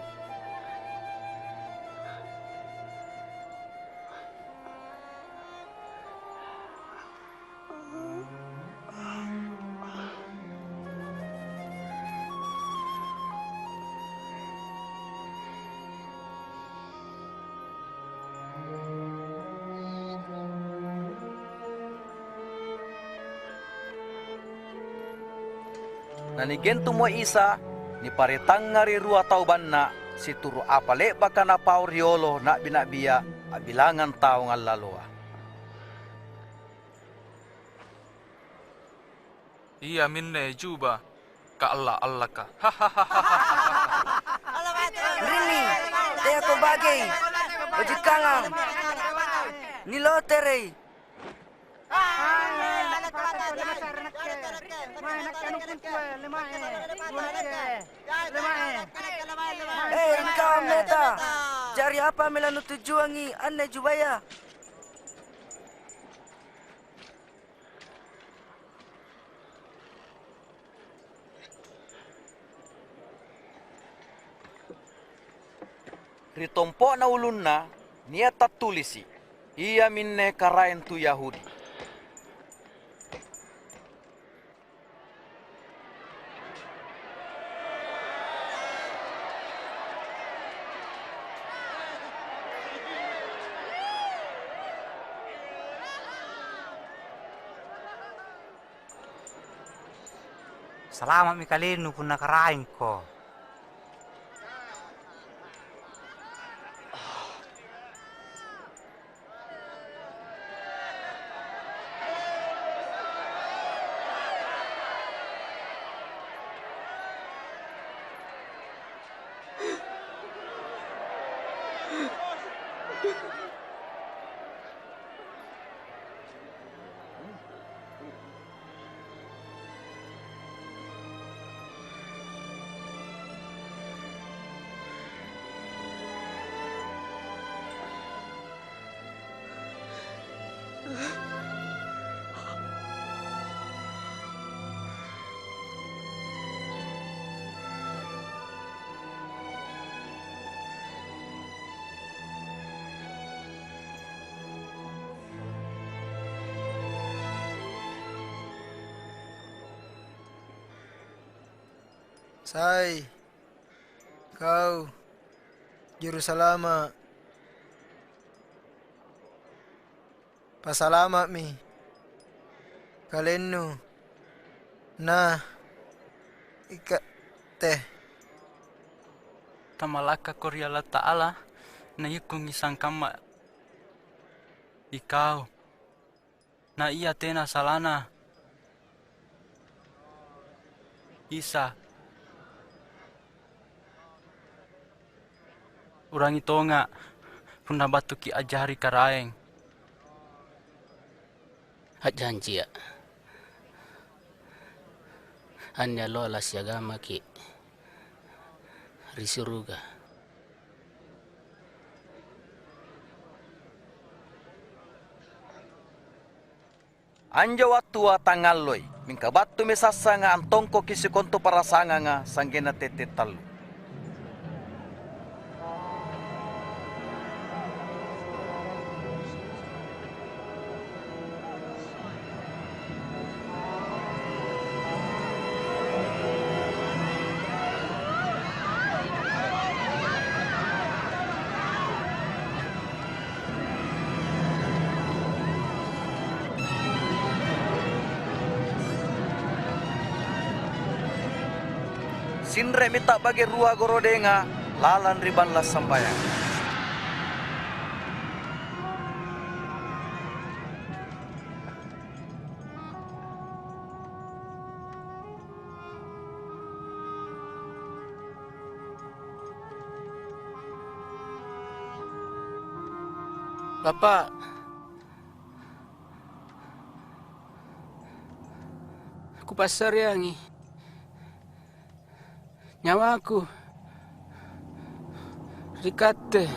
Nanigento mo isa, ni paritang ngari rua tauban na, si turo apale baka na pauriolo na binabiya, abilangan tao nga laloa. Iya minne juba, ka Allah ka. Rini, dia ko bagay. Bajikangang. Nilotere. Engkau meta. Jari apa melanu tujuangi anne jubaya? Ritompo na ulun na, niya tatulisi. Iya minne karain tu Yahudi. Salamat mi kalinu pun nakarain ko. Say, kau, juru salama. Pasalamat mi. Kalenu. Na. Ika teh. Tamalaka koryala ta'ala na yukung isang kama. Ikau. Na iya tena salana. Isa. Urang itu nga. Puna batu ki ajari karaeng. Janji ya. Anya lola siagama ki risuruga. Anjo watua tangalloi, mingka batu mesasa nga antongko kisi konto parasanga nga sanggena tete talu. Sinre mita bagi rua gorodenga lalan riban las sambayang. Bapak, aku pasar yangi. Nyawaku rikate.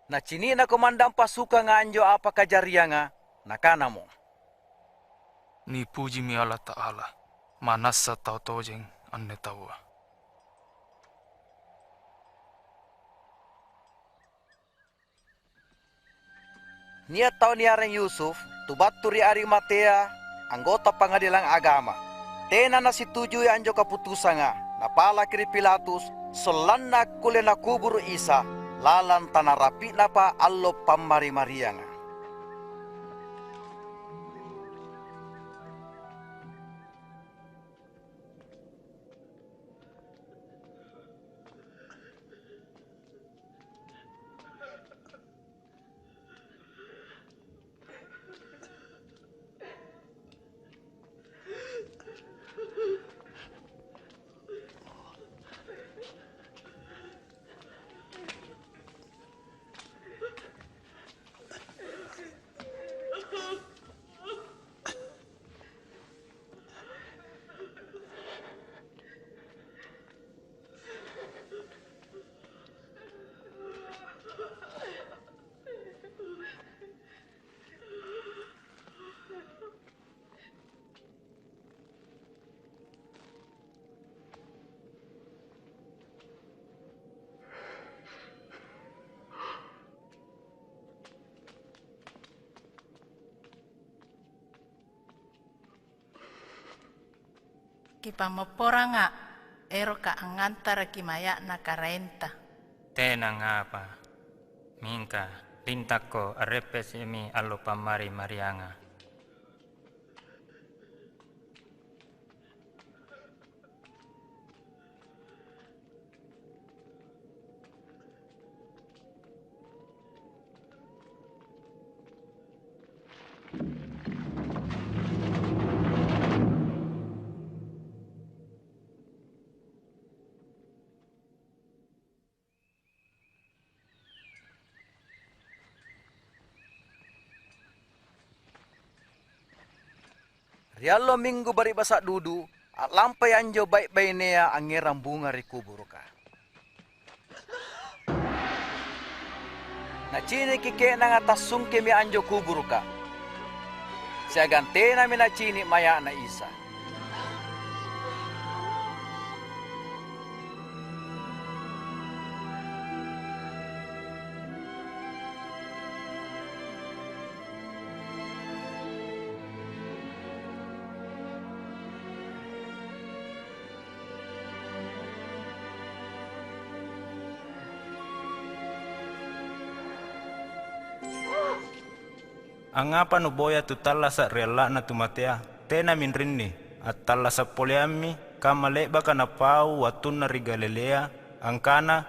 Na cini na komandang pasuka nga anjo apa kajaria nga nakana mo. Ni puji mi Allah Ta'ala. Manasa tau tojeng anne tawa. Niat tau niareng Yusuf, tubaturi Arimatea, anggota pengadilan agama. Tena na situju anjo kaputusan nga, napala kiri Pilatus, solanna kule na kubur Isa, lalan tanarapi na pa allo pamari-maria nga. Kipa meporanga ero ka angantara kimaya na karenta. Tena ngapa? Mingka lintako arepes imi allo pamari marianga. Riallo minggu bari basak dudu, at lampai anjo baik-baik nea angirang bunga ri kuburuka. Na cini kike nang atas sungke mi anjo kuburuka. Siagan tena mi na cini maya na Isa. Angapa no boya tu talla sa rela na tumatea tena min rinni at talla sa poliammi kama leba kana pau watuna ri Galilea angkana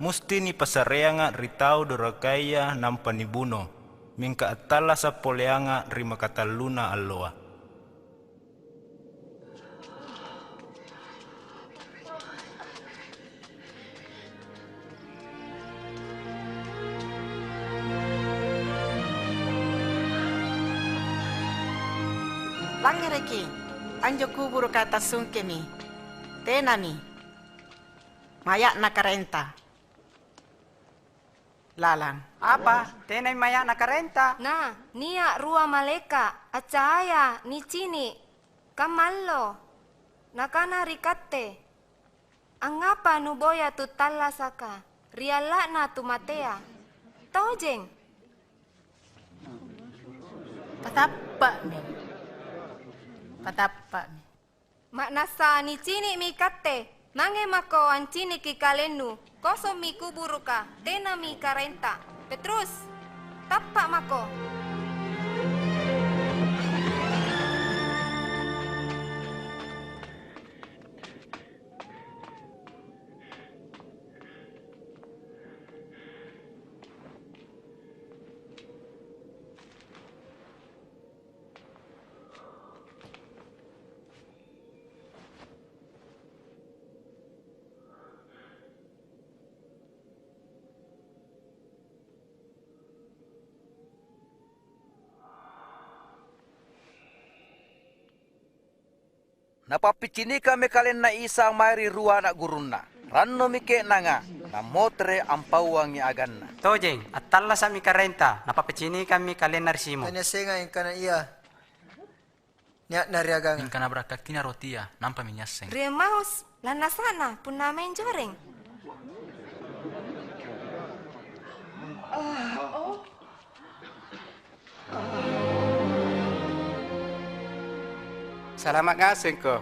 musti ni pasareanga ritau dorakaya nampa ni buno mingka atala sa poleanga ri makataluna alloa. Langireki, anjo kubur kata sungkemi, tenami, mayak nakarenta. Lalang. Apa? Tenay mayak nakarenta. Nah, nia rua maleka, acaya, ni cini, kamallo, nakana rikate. Angapa nuboya tu talasaka, riala na tu matea. Tojeng. Patapa mi. Patapa mi. Maknasa ni cini mi kate, mange mako an cini ki kalenu, koso mi kuburuka, tena mi karenta. Petrus, tapak mako. Napapicini kami kalen na isa mari ruwa na gurunna. Ranno mike nanga na motre ampawang aganna. Tojeng, at tala sa mi karenta, napapicini kami kalen narsimo. Tanya senga yang kana iya. Niat nariagang. Min kana brakaktina rotia, nampa minyaseng. Riemaus, lana sana, pun namain joreng. Salamat ngaseng ko.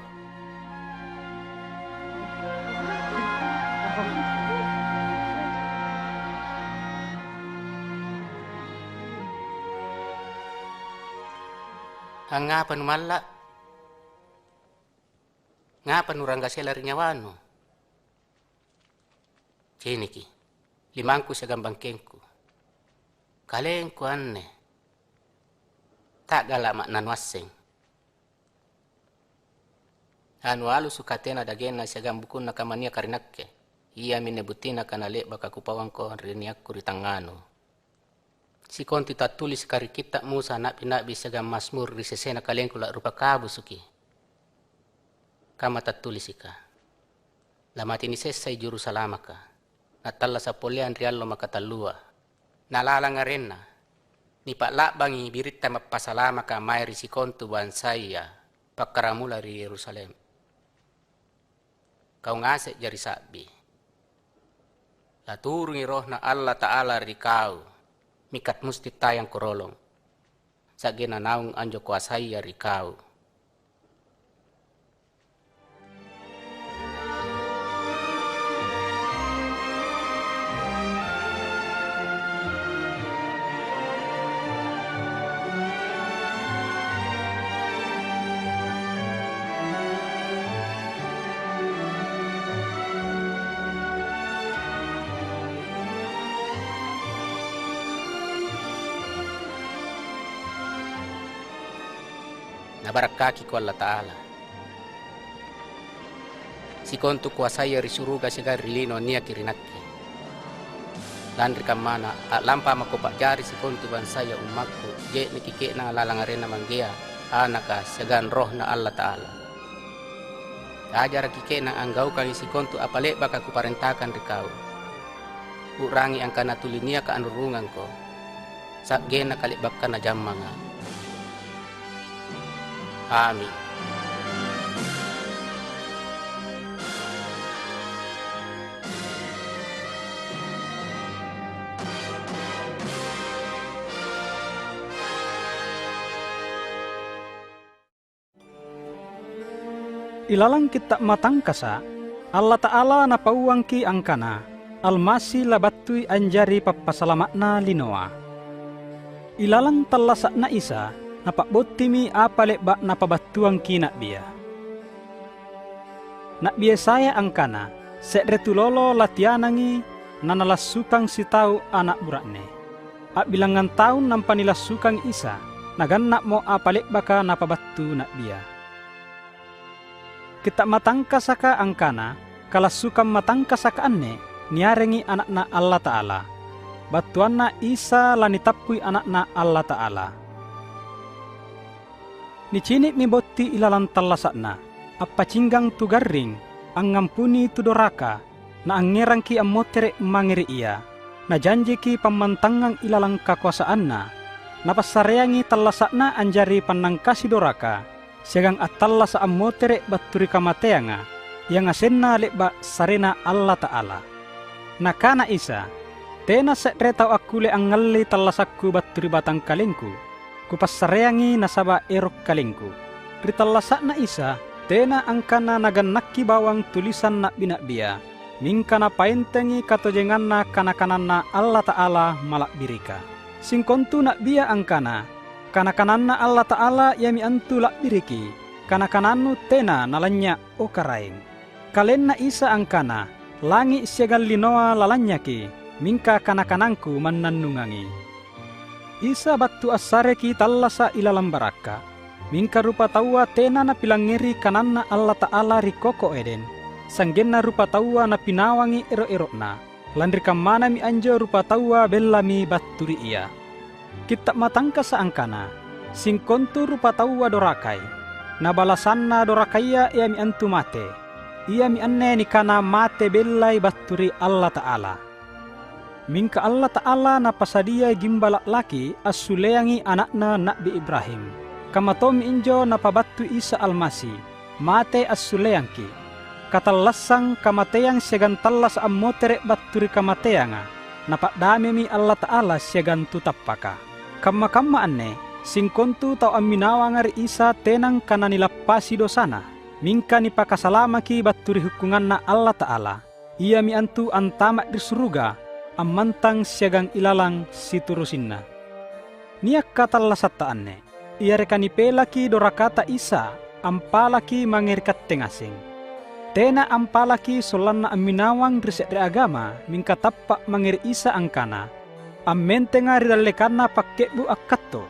Nga panumala. Nga panurangga sila rin nyawano. Chiniki, limangku sa gambangkengku. Kalengku anne. Tak galak nanwaseng. Anu alu sukatena dagena sa gambukun na kamania karinakke. Iya minebutina kanale baka kupawang ko riniakku ritangano. Si konti tatulis kari kita musa nak pinabi sa masmur risesena kalengkula rupa kabusuki. Kama tatulis ika. Lamati ni sesay juru salama ka. Natala sa polian riallo makatalua. Nalala nga rin na. Ni paklabangi birita mapasalama ka may risikontu bansaya. Pagkaramula ri Jerusalem. Kau ngase jari sabi. Laturungi roh na Allah Ta'ala ri kau. Mikat musti tayang korolong. Sa ginanaong anjo kuasaya ri kau. Nabarakaki ko Allah Ta'ala. Si kontu kuasaya risuruga sigar rilino niya kirinaki. Landri kamana at lampa makupak jari si kontu bansaya umakku je nikike na lalangarin na manggia anaka siagan roh na Allah Ta'ala. Ajar kike na anggau kali si kontu apale baka kuparentakan rikau. Urangi ang kanatulinia ka anurungan ko. Sa gena kalibak ka na jammanga. Amin. Ilalang kita matang kasa, Allah Ta'ala na pauangki angkana, almasi labatui anjari papasalamakna linoa. Ilalang talasak na isa, napak botimi apalek bak napabatuang kinak biya. nak biasaya angkana, sekretulolo latianangi nanalasukang si tau anak burakne. Ak bilangan tahun nampa nilasukang isa, nagannak mo apalik baka napabattu nak biya. Kita matangka saka angkana, kalasukang matangka saka anne, niarengi anakna Allah Ta'ala. Batuanna isa lanitapkui anakna Allah Ta'ala. Nicinik mi botti ilalang tallasakna, apa cinggang tu garring, ang ngampuni tu doraka, na angerang ki ammotere mangiri iya, na janji ki pamantangang ilalang kakuasaanna, na pasareangi tallasakna anjari panangkasi doraka, siagang atalla sa ammotere batturi kamateanga, yang asenna leba sarena Allah Ta'ala. Nakana isa, tena sekretau akule ang ngalli tallasakku batturi batang kalengku, kupasareangi nasaba erok kalengku. Ritallasakna isa, tena angkana nagannakki bawang tulisan nak binakbia, mingkana paentengi katojenganna kanakananna Allah Ta'ala malak birika. Singkontu nak bia angkana, kanakananna Allah Ta'ala yami antu lak biriki, kanakanannu tena nalanya okarain. Kalenna isa angkana, langi siagal linoa lalanyaki, mingka kanakanangku mannannungangi. Isa battu asareki tallasa ilalang baraka, mingka rupa tawa tena na pilangeri kananna Allah Ta'ala rikoko eden, sanggenna rupa tawa na pinawangi ero-erokna, landri kamana mi anjo rupa tawa bellami batturi iya. Kita matangka sa angkana, singkontu rupa tawa dorakai, na balasanna dorakaya ia mi antu mate, ia mi anne ni kana mate bellai batturi Allah Ta'ala. Mingka Allah Ta'ala na pasadia gimbalak laki asuleangi anakna Nabi Ibrahim, kamatomi injo na pabattu Isa Almasi, mate asuleangki, katallasang kamateang siagan tallas ammotere batturi kamateanga, napakdami mi Allah Ta'ala siagan tutappaka. Kamma-kamma anne, singkontu tau amminawangari Isa tenang kana nilappasi dosana, mingka nipakasalamaki batturi hukunganna Allah Ta'ala. Ia mi antu antamak di suruga, ammantang siagang ilalang siturusinna. Niak katallasata anne, ia rekani pelaki dorakata Isa, ampalaki mangerikat tengasing. Tena ampalaki solanna amminawang riset agama mingka tappak mangeri Isa angkana, ammentenga ridallekanna pakkebu akkatto,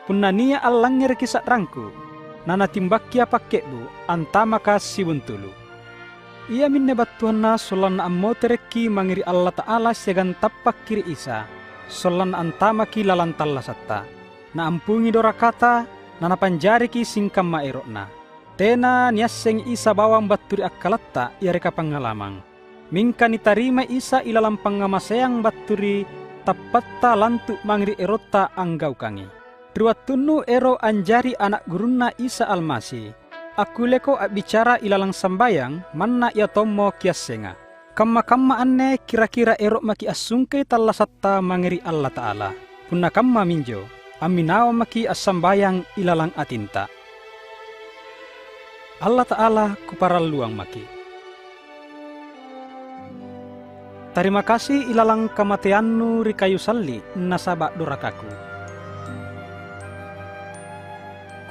punna nia allangir kisat rangku, nana timbakkia pakkebu antamaka sibuntulu. Ia minne battuanna solanna ammoterekki mangeri Allah Ta'ala siagan tappak kiri Isa, solanna antamaki lalantallasatta, na ampungi dorakata, nana panjariki singkam maerokna. Tena niasseng Isa bawang batturi akkalatta yareka pangalamang. Mingka nitarima Isa ilalang pangamaseang batturi tappatta lantuk mangri erotta anggaukangi. Triwattunnu ero anjari anak gurunna Isa Almasi. Aku leko bicara ilalang sambayang manna ia tommo kiassenga. Kamma-kamma anne kira-kira ero maki assungke tallasatta mangeri Allah Ta'ala. Punna kamma minjo, aminawa maki assambayang ilalang atinta. Allah Ta'ala kuparalluang maki. Terima kasih ilalang kamateannu rikayu salli nasaba dorakaku.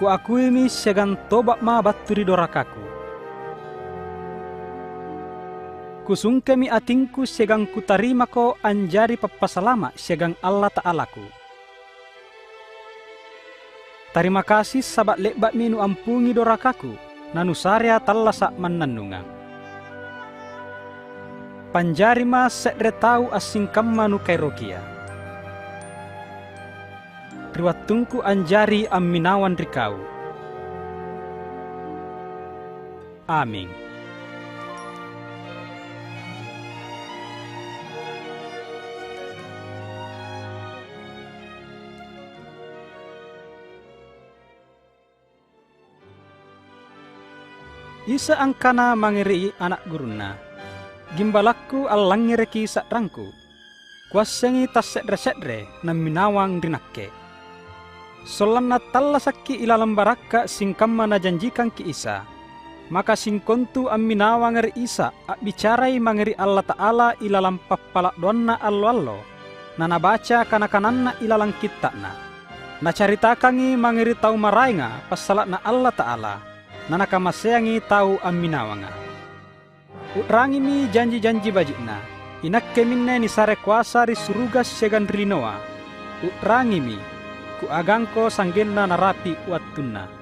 Ku akui mi segan tobak ma batturi dorakaku. Kusungke mi atingku segang kutarima ko anjari pappasalama segang Allah Ta'alaku. Terima kasih sabat lebak minu ampungi dorakaku, nanusarya tallasa mannannungang. Panjarima sekretau asingkam manu kairokia. Riwattungku anjari amminawan rikau. Amin. Isa angkana mangeri anak guruna. Gimbalakku allangireki satrangku. Kuasengi tas sedre-sedre na minawang rinakke. Solanna tallasakki ilalang barakka singkamma na janjikan ki Isa. Maka singkontu amminawang ngeri Isa bicarai mangeri Allah Ta'ala ilalang pappalak doanna allo-allo. Na nabaca kanakananna ilalang kitakna. Na caritakangi mangeri tau marainga pasalak na Allah Ta'ala. Nanakamaseangi tau amminawanga. Utrangimi janji-janji bajikna, inakke minne ni sare kuasa ri suruga segan rinoa. Utrangimi, ku agangko sanggenna narapi wattunna.